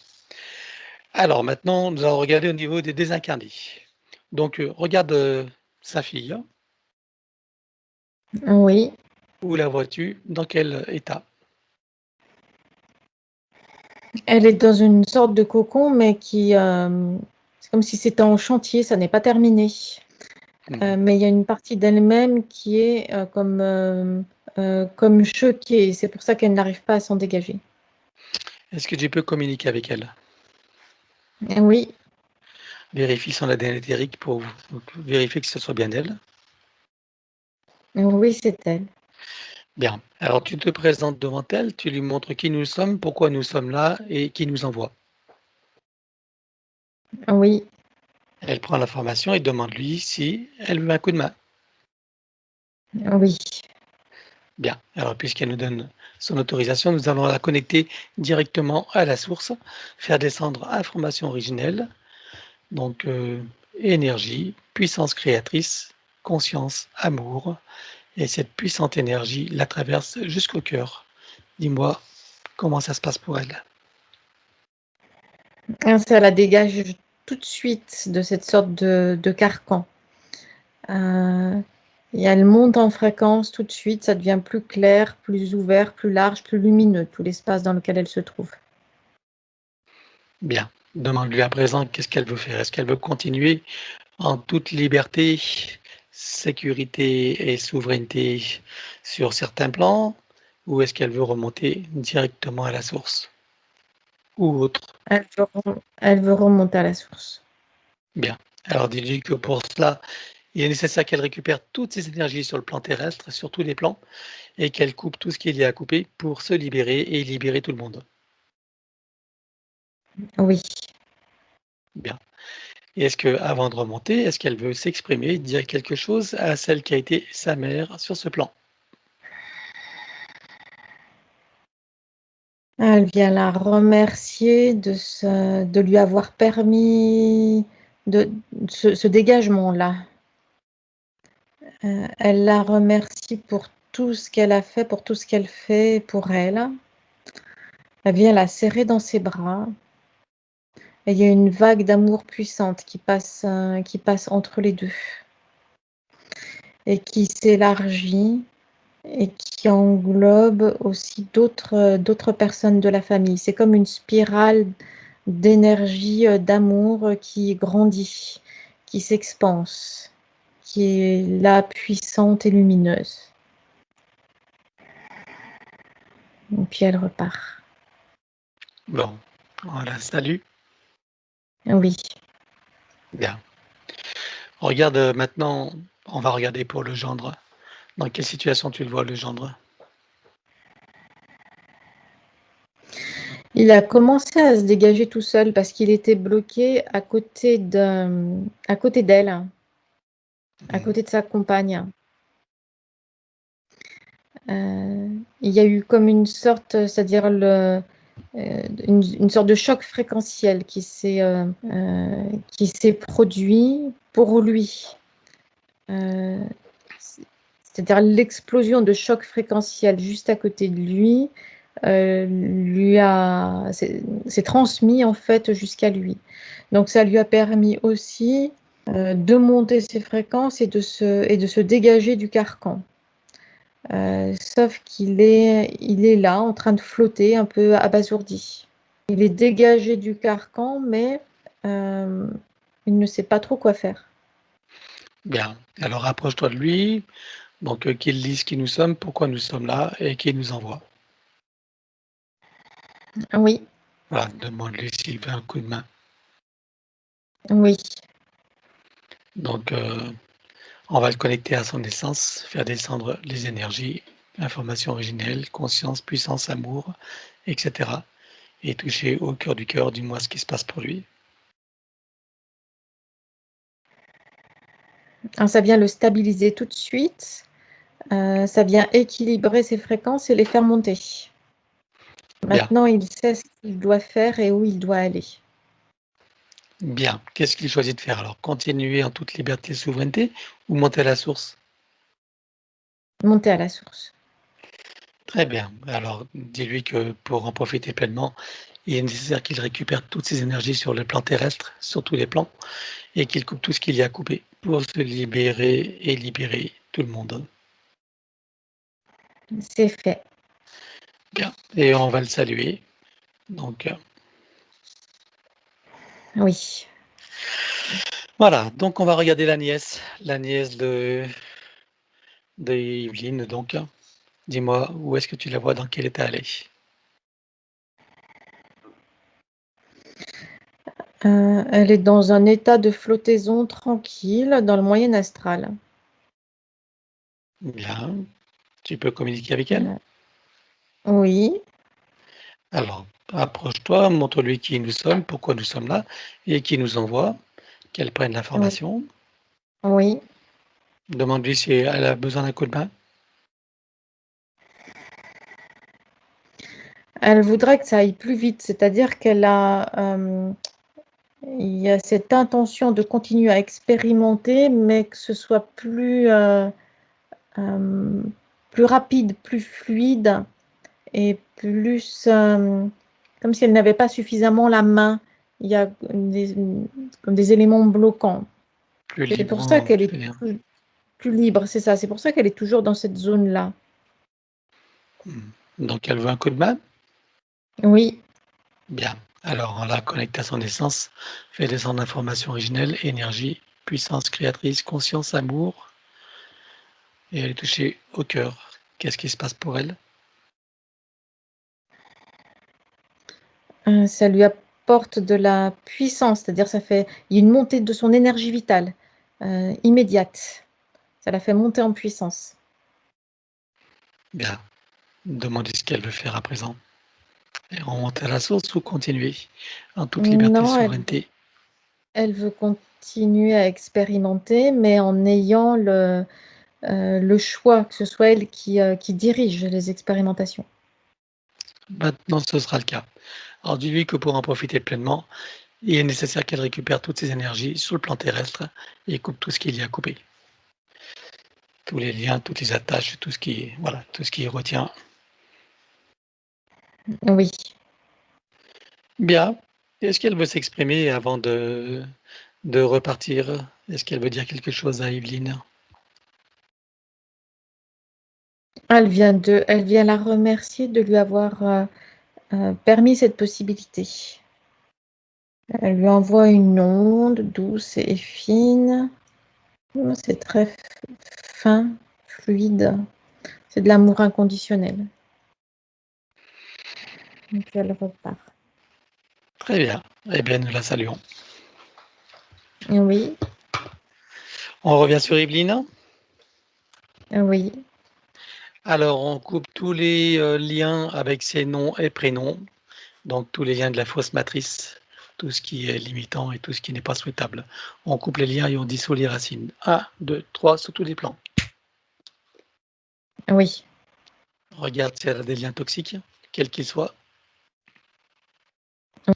Alors maintenant, nous allons regarder au niveau des désincarnés. Donc, regarde sa fille. oui. Où la vois-tu? Dans quel état? Elle est dans une sorte de cocon, mais c'est comme si c'était en chantier, ça n'est pas terminé. Mais il y a une partie d'elle-même qui est comme choquée. C'est pour ça qu'elle n'arrive pas à s'en dégager. Est-ce que tu peux communiquer avec elle? Oui, Vérifie son ADN éthérique pour vérifier que ce soit bien elle. Oui, c'est elle. Bien. Alors tu te présentes devant elle, tu lui montres qui nous sommes, pourquoi nous sommes là et qui nous envoie. Oui, Elle prend l'information et demande-lui si elle veut un coup de main. oui. Bien. Alors puisqu'elle nous donne son autorisation, nous allons la connecter directement à la source, faire descendre information originelle, donc énergie, puissance créatrice, conscience, amour, et cette puissante énergie la traverse jusqu'au cœur. Dis-moi comment ça se passe pour elle. Ça la dégage tout de suite de cette sorte de carcan. Et elle monte en fréquence tout de suite, ça devient plus clair, plus ouvert, plus large, plus lumineux, tout l'espace dans lequel elle se trouve. Bien. Demande-lui à présent qu'est-ce qu'elle veut faire. Est-ce qu'elle veut continuer en toute liberté, sécurité et souveraineté sur certains plans, ou est-ce qu'elle veut remonter directement à la source ou autre? Elle veut remonter à la source. Bien. Alors dis-lui que pour cela, il est nécessaire qu'elle récupère toutes ses énergies sur le plan terrestre, sur tous les plans, et qu'elle coupe tout ce qu'il y a à couper pour se libérer et libérer tout le monde. Oui. Bien. Et est-ce que, avant de remonter, est-ce qu'elle veut s'exprimer, dire quelque chose à celle qui a été sa mère sur ce plan? Elle vient la remercier de lui avoir permis de ce dégagement-là. Elle la remercie pour tout ce qu'elle a fait, pour tout ce qu'elle fait pour elle. Elle vient la serrer dans ses bras. Et il y a une vague d'amour puissante qui passe entre les deux et qui s'élargit et qui englobe aussi d'autres personnes de la famille. C'est comme une spirale d'énergie, d'amour qui grandit, qui s'expanse, qui est là, puissante et lumineuse. Et puis elle repart. Bon, voilà, salut. Oui. Bien. Regarde maintenant, on va regarder pour le gendre. Dans quelle situation tu le vois, le gendre? Il a commencé à se dégager tout seul parce qu'il était bloqué à côté d'elle, à côté de sa compagne. Il y a eu comme une sorte, c'est-à-dire une sorte de choc fréquentiel qui s'est produit pour lui. C'est-à-dire l'explosion de choc fréquentiel juste à côté de lui s'est transmis en fait jusqu'à lui. Donc ça lui a permis aussi de monter ses fréquences et de se dégager du carcan. Sauf il est là, en train de flotter, un peu abasourdi. Il est dégagé du carcan, mais il ne sait pas trop quoi faire. Bien. Alors rapproche-toi de lui, donc qu'il dise qui nous sommes, pourquoi nous sommes là et qui nous envoie. Oui, Voilà, demande-lui s'il veut un coup de main. oui, Donc on va le connecter à son essence, faire descendre les énergies, information originelle, conscience, puissance, amour, etc. Et toucher au cœur du cœur, dis-moi ce qui se passe pour lui. alors, ça vient le stabiliser tout de suite. Ça vient équilibrer ses fréquences et les faire monter. Bien, Maintenant, il sait ce qu'il doit faire et où il doit aller. bien. Qu'est-ce qu'il choisit de faire alors? Continuer en toute liberté et souveraineté ou monter à la source? Monter à la source. Très bien. Alors, dis-lui que pour en profiter pleinement, il est nécessaire qu'il récupère toutes ses énergies sur le plan terrestre, sur tous les plans, et qu'il coupe tout ce qu'il y a à couper pour se libérer et libérer tout le monde. C'est fait. Bien. Et on va le saluer. Donc, Oui. voilà. Donc, on va regarder la nièce de Yveline. Donc, dis-moi, où est-ce que tu la vois, dans quel état elle est? Elle est dans un état de flottaison tranquille dans le moyen astral. Bien. Tu peux communiquer avec elle? Oui, Alors, approche-toi, montre-lui qui nous sommes, pourquoi nous sommes là et qui nous envoie, qu'elle prenne oui, l'information. oui. Demande-lui si elle a besoin d'un coup de main. Elle voudrait que ça aille plus vite, c'est-à-dire il y a cette intention de continuer à expérimenter, mais que ce soit euh, plus rapide, plus fluide et plus comme si elle n'avait pas suffisamment la main. Il y a comme des éléments bloquants. Plus C'est libre, pour ça qu'elle tu est veux dire. plus libre, c'est ça. C'est pour ça qu'elle est toujours dans cette zone-là. Donc, elle veut un coup de main? Oui, Bien. Alors, on la connecte à son essence, fait descendre l'information originelle, énergie, puissance créatrice, conscience, amour, et elle est touchée au cœur. Qu'est-ce qui se passe pour elle? ça lui apporte de la puissance, c'est-à-dire il y a une montée de son énergie vitale immédiate. Ça la fait monter en puissance. Bien. Demandez ce qu'elle veut faire à présent. Et remonter à la source ou continuer en toute liberté et Non, souveraineté. elle veut continuer à expérimenter, mais en ayant le choix, que ce soit elle qui dirige les expérimentations. Maintenant, ce sera le cas. Alors, dis-lui que pour en profiter pleinement, il est nécessaire qu'elle récupère toutes ses énergies sur le plan terrestre et coupe tout ce qu'il y a à couper. Tous les liens, toutes les attaches, tout ce qui, voilà, tout ce qui retient. Oui. Bien. Est-ce qu'elle veut s'exprimer avant de repartir? Est-ce qu'elle veut dire quelque chose à Evelyne? Elle vient la remercier de lui avoir permis cette possibilité. Elle lui envoie une onde douce et fine. C'est très fin, fluide. C'est de l'amour inconditionnel. Donc elle repart. Très bien. Eh bien, nous la saluons. Oui, On revient sur Evelyne. oui, Alors, on coupe tous les liens avec ses noms et prénoms, donc tous les liens de la fausse matrice, tout ce qui est limitant et tout ce qui n'est pas souhaitable. On coupe les liens et on dissout les racines. Un, 2, 3, sur tous les plans. oui, Regarde si elle a des liens toxiques, quels qu'ils soient.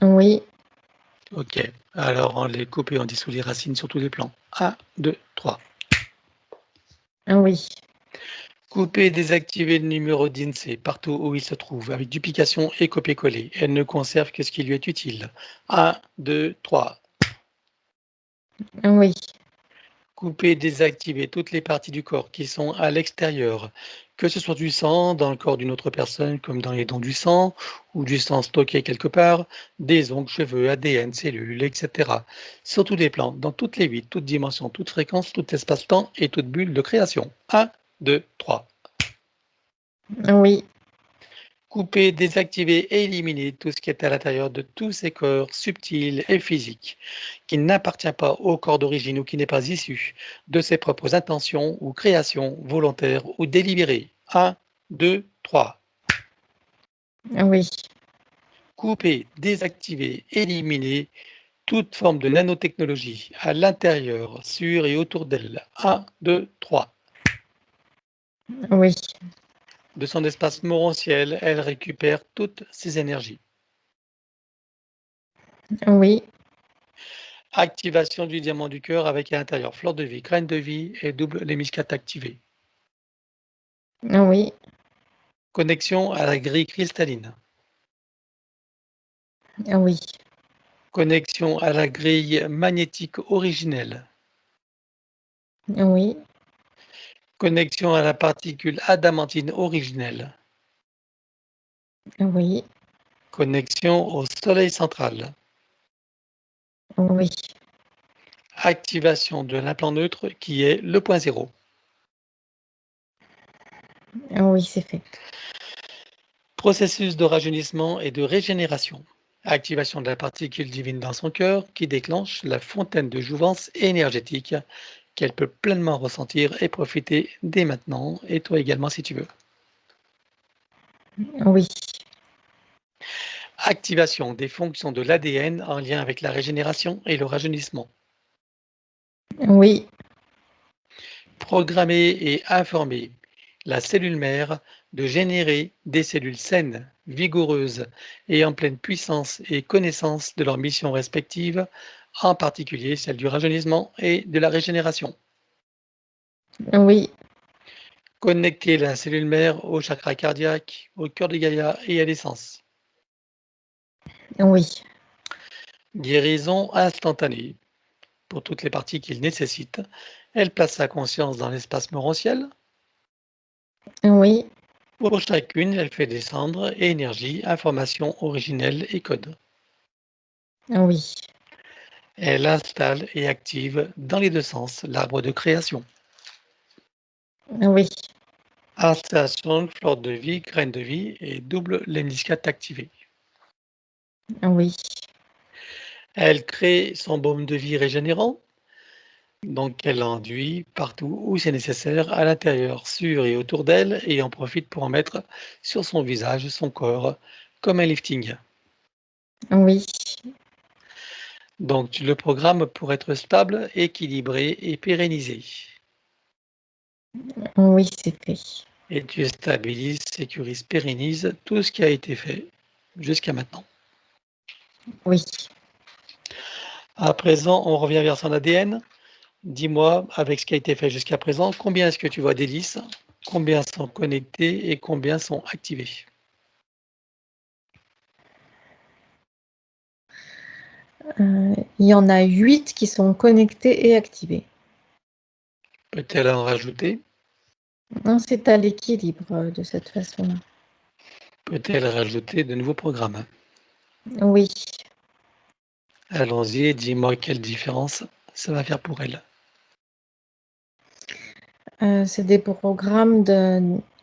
oui, Ok. Alors, on les coupe et on dissout les racines sur tous les plans. Un, 2, 3. oui, Couper et désactiver le numéro d'INSEE partout où il se trouve, avec duplication et copier-coller. Elle ne conserve que ce qui lui est utile. Un, 2, 3. oui, Couper et désactiver toutes les parties du corps qui sont à l'extérieur, que ce soit du sang dans le corps d'une autre personne, comme dans les dons du sang, ou du sang stocké quelque part, des ongles, cheveux, ADN, cellules, etc. Sur tous les plans, dans toutes les huit, toutes dimensions, toutes fréquences, tout espace-temps et toute bulle de création. Un, 2, 3. oui, Couper, désactiver et éliminer tout ce qui est à l'intérieur de tous ces corps subtils et physiques, qui n'appartient pas au corps d'origine ou qui n'est pas issu de ses propres intentions ou créations volontaires ou délibérées. Un, 2, 3. oui, Couper, désactiver, éliminer toute forme de nanotechnologie à l'intérieur, sur et autour d'elle. Un, 2, 3. oui, De son espace morantiel, elle récupère toutes ses énergies. oui, Activation du diamant du cœur avec à l'intérieur fleur de vie, graine de vie et double lémiscate activée. oui, Connexion à la grille cristalline. oui, Connexion à la grille magnétique originelle. oui, Connexion à la particule adamantine originelle. oui, Connexion au soleil central. oui, Activation de l'implant neutre qui est le point zéro. oui, c'est fait. Processus de rajeunissement et de régénération. Activation de la particule divine dans son cœur qui déclenche la fontaine de jouvence énergétique qu'elle peut pleinement ressentir et profiter dès maintenant, et toi également si tu veux. Oui, Activation des fonctions de l'ADN en lien avec la régénération et le rajeunissement. oui, Programmer et informer la cellule mère de générer des cellules saines, vigoureuses et en pleine puissance et connaissance de leurs missions respectives, en particulier celle du rajeunissement et de la régénération. oui, Connecter la cellule mère au chakra cardiaque, au cœur de Gaïa et à l'essence. oui, Guérison instantanée. Pour toutes les parties qu'il nécessite, elle place sa conscience dans l'espace morantiel. oui, Pour chacune, elle fait descendre énergie, information originelle et code. oui, Elle installe et active dans les deux sens l'arbre de création. oui, Installation, fleur de vie, graine de vie et double lemniscate activé. oui, Elle crée son baume de vie régénérant, donc elle l'enduit partout où c'est nécessaire, à l'intérieur, sur et autour d'elle, et en profite pour en mettre sur son visage, son corps, comme un lifting. oui, Donc tu le programmes pour être stable, équilibré et pérennisé. oui, c'est fait. Et tu stabilises, sécurises, pérennises tout ce qui a été fait jusqu'à maintenant. Oui. À présent, on revient vers son ADN. Dis-moi, avec ce qui a été fait jusqu'à présent, combien est-ce que tu vois d'hélices? Combien sont connectées et combien sont activées? Il y en a 8 qui sont connectés et activés. Peut-elle en rajouter? Non, c'est à l'équilibre de cette façon-là. Peut-elle rajouter de nouveaux programmes? Oui, Allons-y, dis-moi quelle différence ça va faire pour elle. c'est des programmes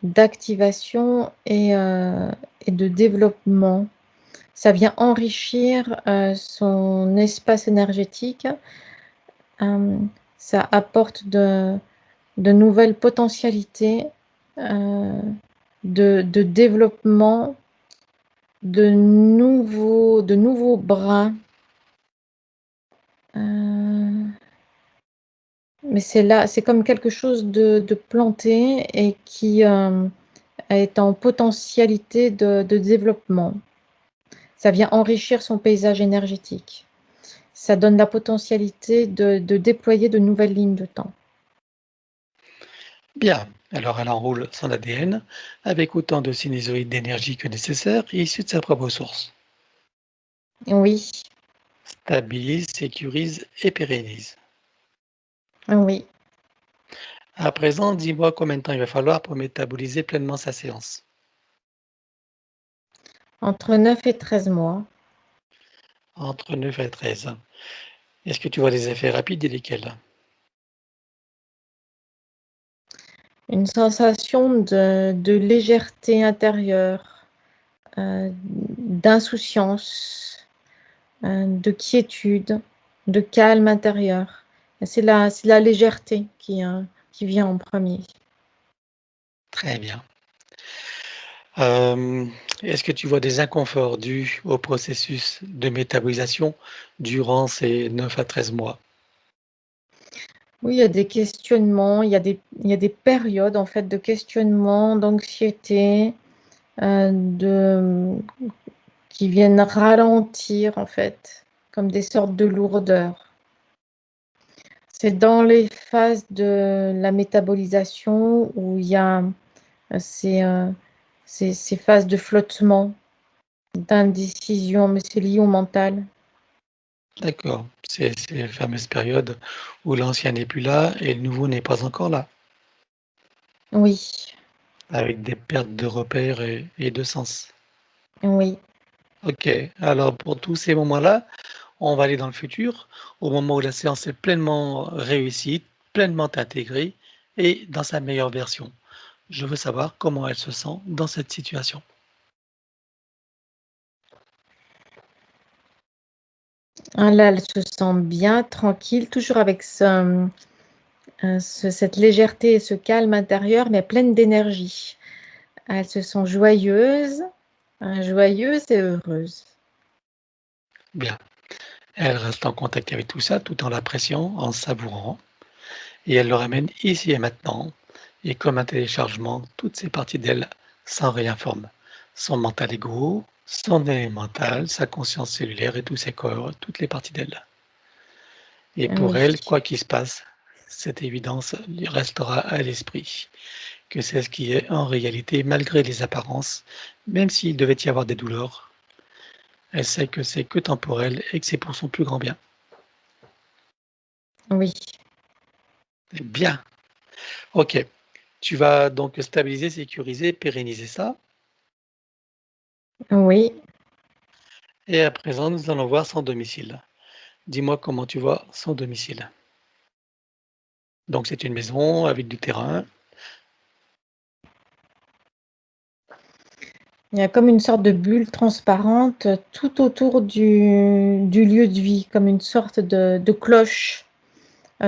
d'activation et de développement. Ça vient enrichir son espace énergétique. Ça apporte de nouvelles potentialités de développement, de nouveaux bras. Mais c'est comme quelque chose de planté et qui est en potentialité de développement. Ça vient enrichir son paysage énergétique. Ça donne la potentialité de déployer de nouvelles lignes de temps. Bien, alors elle enroule son ADN avec autant de sinusoïdes d'énergie que nécessaire, issus de sa propre source. Oui, Stabilise, sécurise et pérennise. oui. À présent, dis-moi combien de temps il va falloir pour métaboliser pleinement sa séance. Entre 9 et 13 mois. Entre 9 et 13. Est-ce que tu vois des effets rapides et lesquels? Une sensation de légèreté intérieure, d'insouciance, de quiétude, de calme intérieur. C'est la légèreté qui vient en premier. Très bien. Est-ce que tu vois des inconforts dus au processus de métabolisation durant ces 9 à 13 mois? Oui, il y a des questionnements, il y a des périodes en fait de questionnement, d'anxiété, de qui viennent ralentir en fait, comme des sortes de lourdeurs. C'est dans les phases de la métabolisation où il y a ces phases de flottement, d'indécision, mais c'est lié au mental. D'accord, c'est ces fameuses périodes où l'ancien n'est plus là et le nouveau n'est pas encore là, Oui, avec des pertes de repères et de sens. oui, OK, alors pour tous ces moments-là, on va aller dans le futur, au moment où la séance est pleinement réussie, pleinement intégrée et dans sa meilleure version. Je veux savoir comment elle se sent dans cette situation. Ah là, elle se sent bien, tranquille, toujours avec cette légèreté et ce calme intérieur, mais pleine d'énergie. Elle se sent joyeuse, joyeuse et heureuse. Bien. Elle reste en contact avec tout ça, tout en l'appréciant, en savourant, et elle le ramène ici et maintenant, et comme un téléchargement, toutes ces parties d'elle s'en réinforment. Son mental égo, son élémental, sa conscience cellulaire et tous ses corps, toutes les parties d'elle. Et pour Oui, elle, quoi qu'il se passe, cette évidence lui restera à l'esprit, que c'est ce qui est en réalité, malgré les apparences, même s'il devait y avoir des douleurs, elle sait que c'est que temporel et que c'est pour son plus grand bien. oui, Bien, ok. Tu vas donc stabiliser, sécuriser, pérenniser ça. oui. Et à présent, nous allons voir son domicile. Dis-moi comment tu vois son domicile. Donc c'est une maison avec du terrain. Il y a comme une sorte de bulle transparente tout autour du lieu de vie, comme une sorte de cloche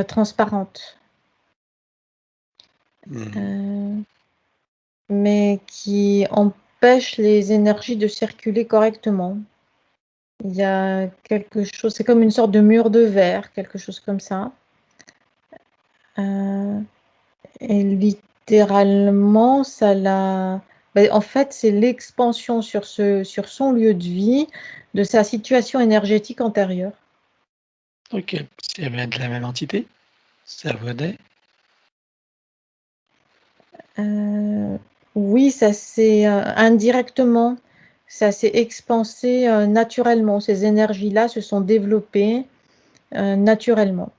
transparente, Hmm, euh, mais qui empêche les énergies de circuler correctement. Il y a quelque chose, c'est comme une sorte de mur de verre, quelque chose comme ça. Euh, et littéralement, ça l'a. Ben, en fait, c'est l'expansion sur son lieu de vie de sa situation énergétique antérieure. ok, c'est bien de la même entité. Ça venait. Euh, oui, ça s'est indirectement, ça s'est expansé naturellement. Ces énergies-là se sont développées naturellement.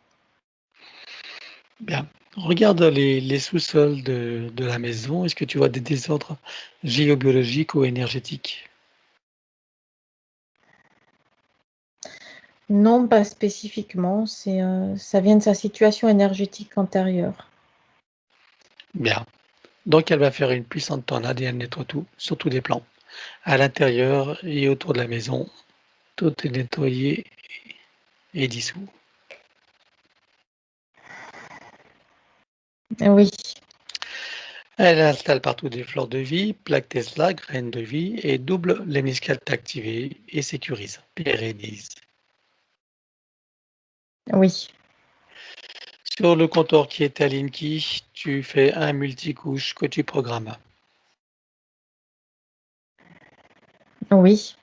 Bien. Regarde les sous-sols de la maison. Est-ce que tu vois des désordres géobiologiques ou énergétiques? Non, pas spécifiquement. Ça vient de sa situation énergétique antérieure. Bien. Donc elle va faire une puissante tornade et elle nettoie tout, sur tous les plans. À l'intérieur et autour de la maison, tout est nettoyé et dissous. Oui, Elle installe partout des fleurs de vie, plaques Tesla, graines de vie et double l'hémiscale activé et sécurise, pérennise. oui, Sur le compteur qui est à Linky, tu fais un multicouche que tu programmes. oui,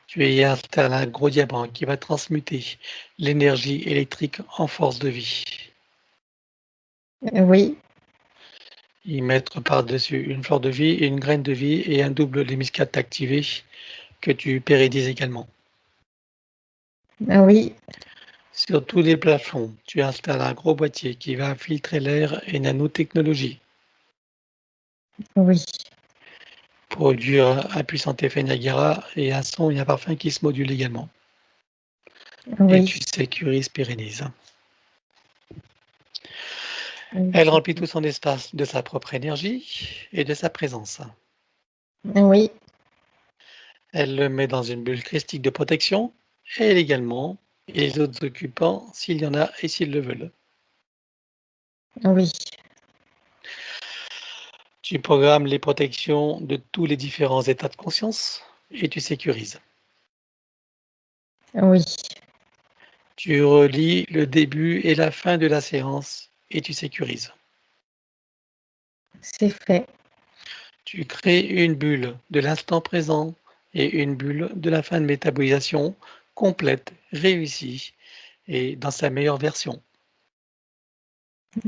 Tu y installes un gros diamant qui va transmuter l'énergie électrique en force de vie. oui, Y mettre par-dessus une fleur de vie et une graine de vie et un double l'hémiscale activé que tu pérennises également. oui, Sur tous les plafonds, tu installes un gros boîtier qui va filtrer l'air et nanotechnologie, oui, produire un puissant effet Niagara et un son et un parfum qui se modulent également. Et oui, tu sécurises, pérennises. Elle oui, remplit tout son espace de sa propre énergie et de sa présence. oui, Elle le met dans une bulle christique de protection, et elle également, et les autres occupants s'il y en a et s'ils le veulent. oui, Tu programmes les protections de tous les différents états de conscience et tu sécurises. oui, Tu relis le début et la fin de la séance et tu sécurises. c'est fait. Tu crées une bulle de l'instant présent et une bulle de la fin de métabolisation complète, réussie et dans sa meilleure version.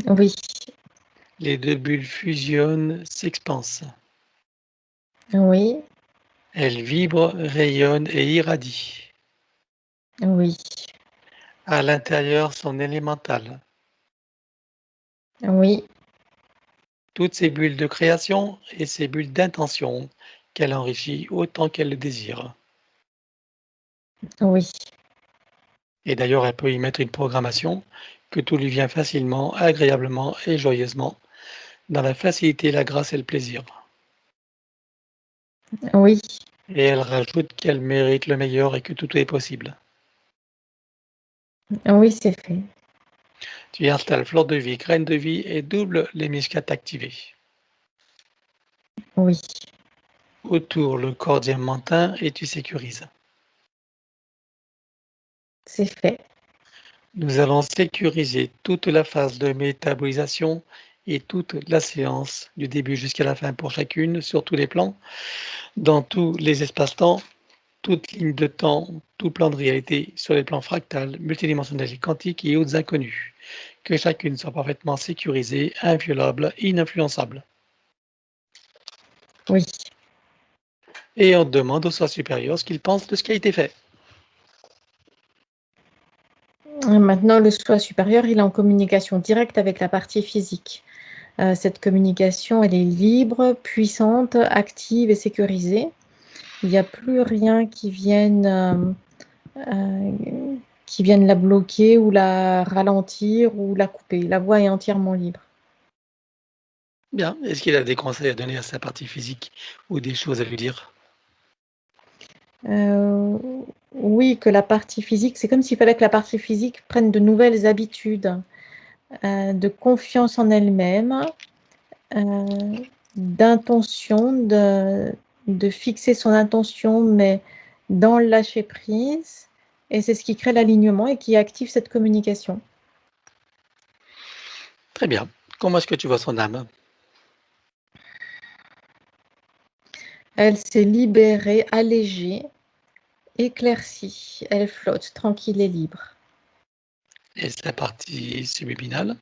Oui, Les deux bulles fusionnent, s'expansent. oui, Elles vibrent, rayonnent et irradient. oui, À l'intérieur, son élémental. oui, Toutes ces bulles de création et ces bulles d'intention qu'elle enrichit autant qu'elle le désire. oui, Et d'ailleurs, elle peut y mettre une programmation que tout lui vient facilement, agréablement et joyeusement, dans la facilité, la grâce et le plaisir. oui. Et elle rajoute qu'elle mérite le meilleur et que tout est possible. Oui, c'est fait. Tu installes fleur de vie, graine de vie et double les muscades activées. Oui, Autour le corps diamantin et tu sécurises. c'est fait. Nous allons sécuriser toute la phase de métabolisation et toute la séance, du début jusqu'à la fin pour chacune, sur tous les plans, dans tous les espaces-temps, toute ligne de temps, tout plan de réalité, sur les plans fractales, multidimensionnels et quantiques et autres inconnus. Que chacune soit parfaitement sécurisée, inviolable, ininfluençable. Oui. Et on demande au soi supérieur ce qu'il pense de ce qui a été fait. Maintenant, le soi supérieur, il est en communication directe avec la partie physique. Cette communication, elle est libre, puissante, active et sécurisée. Il n'y a plus rien qui vienne la bloquer ou la ralentir ou la couper. La voie est entièrement libre. Bien. Est-ce qu'il a des conseils à donner à sa partie physique ou des choses à lui dire? Euh, oui, que la partie physique, c'est comme s'il fallait que la partie physique prenne de nouvelles habitudes, de confiance en elle-même, d'intention, de fixer son intention, mais dans le lâcher prise. Et c'est ce qui crée l'alignement et qui active cette communication. Très bien. Comment est-ce que tu vois son âme? Elle s'est libérée, allégée, éclaircie. Elle flotte, tranquille et libre. Et sa partie subliminale?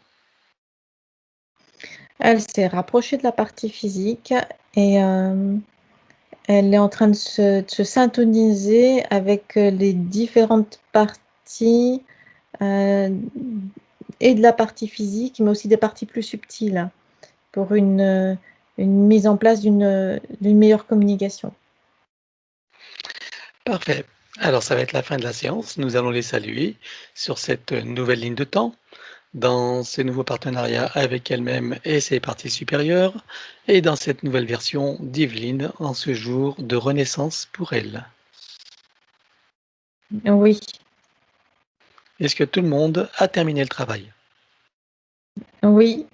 Elle s'est rapprochée de la partie physique et elle est en train de se syntoniser avec les différentes parties et de la partie physique, mais aussi des parties plus subtiles pour une mise en place d'une meilleure communication. Parfait. Alors, ça va être la fin de la séance. Nous allons les saluer sur cette nouvelle ligne de temps, dans ce nouveau partenariat avec elle-même et ses parties supérieures, et dans cette nouvelle version d'Yveline en ce jour de renaissance pour elle. Oui, Est-ce que tout le monde a terminé le travail? oui,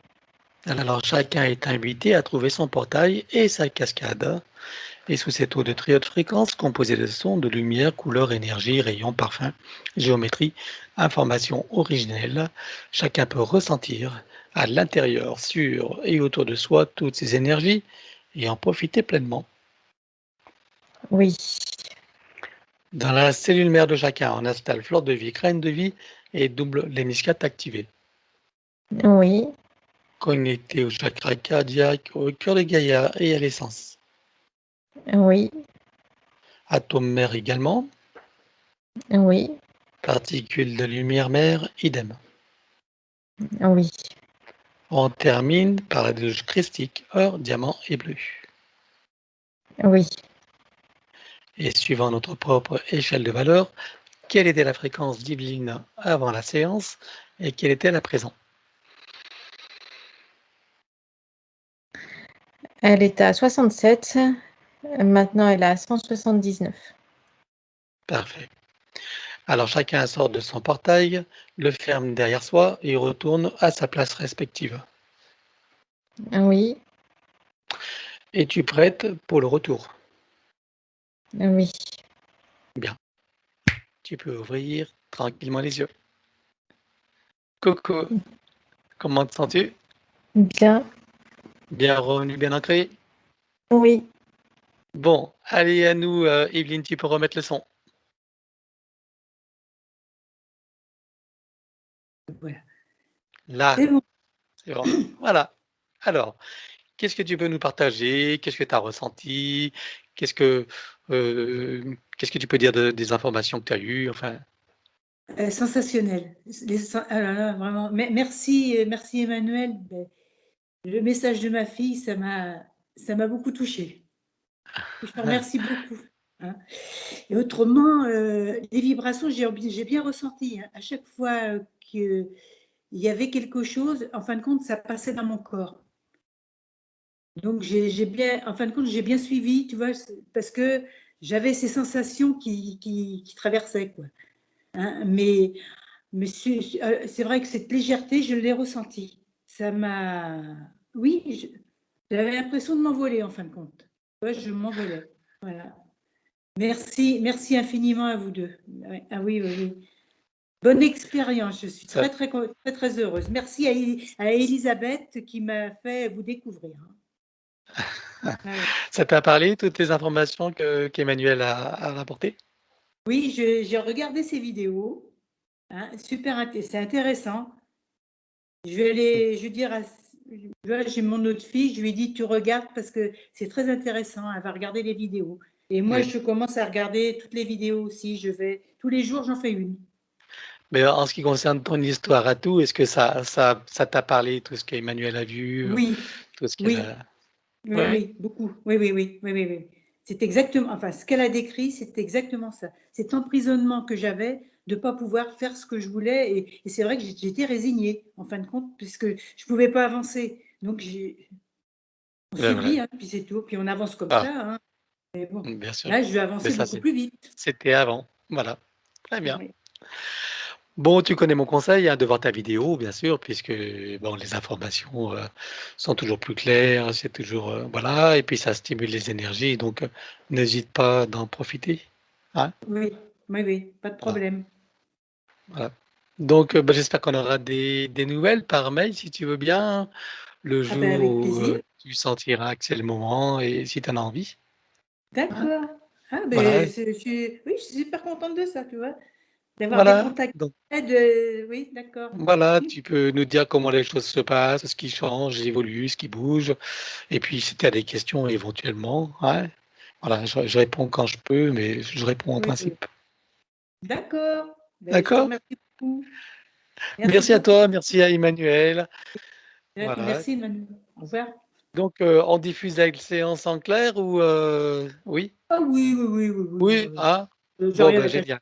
Alors, chacun est invité à trouver son portail et sa cascade. Et sous cette eau de très haute fréquence, composée de sons, de lumière, couleurs, énergie, rayons, parfums, géométrie, informations originelles, chacun peut ressentir à l'intérieur, sur et autour de soi toutes ces énergies et en profiter pleinement. oui, Dans la cellule mère de chacun, on installe fleur de vie, graine de vie et double l'hémiscate activé. oui, Connecté au chakra cardiaque, au cœur de Gaïa et à l'essence. oui, Atome mère également, oui, particules de lumière mère, idem. oui, On termine par la douche christique, or, diamant et bleu. oui. Et suivant notre propre échelle de valeur, quelle était la fréquence divine avant la séance et quelle était à présent? Elle était à 67, maintenant elle est à 179. Parfait. Alors chacun sort de son portail, le ferme derrière soi et retourne à sa place respective. Oui, Es-tu prête pour le retour? oui, Bien. Tu peux ouvrir tranquillement les yeux. Coucou, comment te sens-tu? bien, Bien revenu, bien ancré? oui. Bon, allez à nous, Evelyne, tu peux remettre le son. Voilà. Là, C'est bon. c'est bon. Voilà. Alors, qu'est-ce que tu peux nous partager? Qu'est-ce que tu as ressenti? Qu'est-ce que tu peux dire des informations que tu as eues? Enfin, Sensationnel. Ah là là, vraiment. Merci, merci Emmanuel. Le message de ma fille, ça m'a beaucoup touchée. Je te remercie beaucoup. Hein. Et autrement, les vibrations, j'ai bien ressenti. Hein. À chaque fois qu'il y avait quelque chose, en fin de compte, ça passait dans mon corps. Donc, en fin de compte, j'ai bien suivi, tu vois, parce que j'avais ces sensations qui traversaient, quoi. Hein. Mais Mais c'est vrai que cette légèreté, je l'ai ressentie. Ça m'a... Oui, j'avais l'impression de m'envoler en fin de compte. Ouais, je m'envolais. Voilà. Merci infiniment à vous deux. Ah oui, oui, oui. Bonne expérience, je suis Ça, très heureuse. Merci à Elisabeth qui m'a fait vous découvrir. Ah ouais. ça t'a parlé, toutes les informations qu'Emmanuel a rapportées? Oui, j'ai regardé ces vidéos. Hein, c'est intéressant. Je vais dire, j'ai mon autre fille, je lui ai dit, tu regardes parce que c'est très intéressant, elle va regarder les vidéos. Et moi, Oui. je commence à regarder toutes les vidéos aussi, tous les jours, j'en fais une. Mais en ce qui concerne ton histoire à tout, est-ce que ça t'a parlé, tout ce qu'Emmanuel a vu, Oui, tout ce qu'elle oui, a... oui, Ouais, oui, beaucoup. Oui, oui, oui, oui, oui, oui. C'est exactement, enfin, ce qu'elle a décrit, c'est exactement ça. Cet emprisonnement que j'avais de ne pas pouvoir faire ce que je voulais. Et c'est vrai que j'étais résignée, en fin de compte, puisque je ne pouvais pas avancer. Donc, on c'est vrai. subit, hein, puis c'est tout. Puis on avance comme Ah, ça. Hein. Mais bon, bien sûr. là, je vais Mais avancer ça, beaucoup plus vite. c'était avant. Voilà. Très bien. Oui, Bon, tu connais mon conseil, hein, de voir ta vidéo, bien sûr, puisque bon, les informations sont toujours plus claires, c'est toujours voilà, et puis ça stimule les énergies, donc n'hésite pas d'en profiter. Hein, oui, oui, oui, pas de voilà, problème. voilà. Donc, bah, j'espère qu'on aura des nouvelles par mail, si tu veux bien, le Ah ben, jour avec où plaisir. tu sentiras que c'est le moment et si tu en as envie. Hein, D'accord. Ah voilà, ben, oui, je suis super contente de ça, tu vois, d'avoir des voilà. contacts. Donc, Oui, d'accord. voilà, tu peux nous dire comment les choses se passent, ce qui change, évolue, ce qui bouge. Et puis, si tu as des questions éventuellement, ouais, voilà, je réponds quand je peux, mais je réponds en Oui, oui. principe. D'accord. Ben, je te D'accord? remercie beaucoup. Merci Merci à beaucoup. toi, merci à Emmanuel. Voilà. Merci, Manu. Au revoir. Donc, on diffuse la séance en clair ou oui? Ah oui, oui, oui, oui, Oui, oui. ah, J'ai bon, rien ben, à cacher. génial.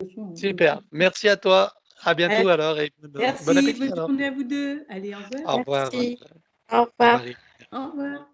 Oui. Super. Merci à toi. À bientôt Allez, alors et bon merci, appétit bonne alors. journée à vous deux. Allez, au revoir. Au revoir, Merci. Au revoir. Marie. Au revoir.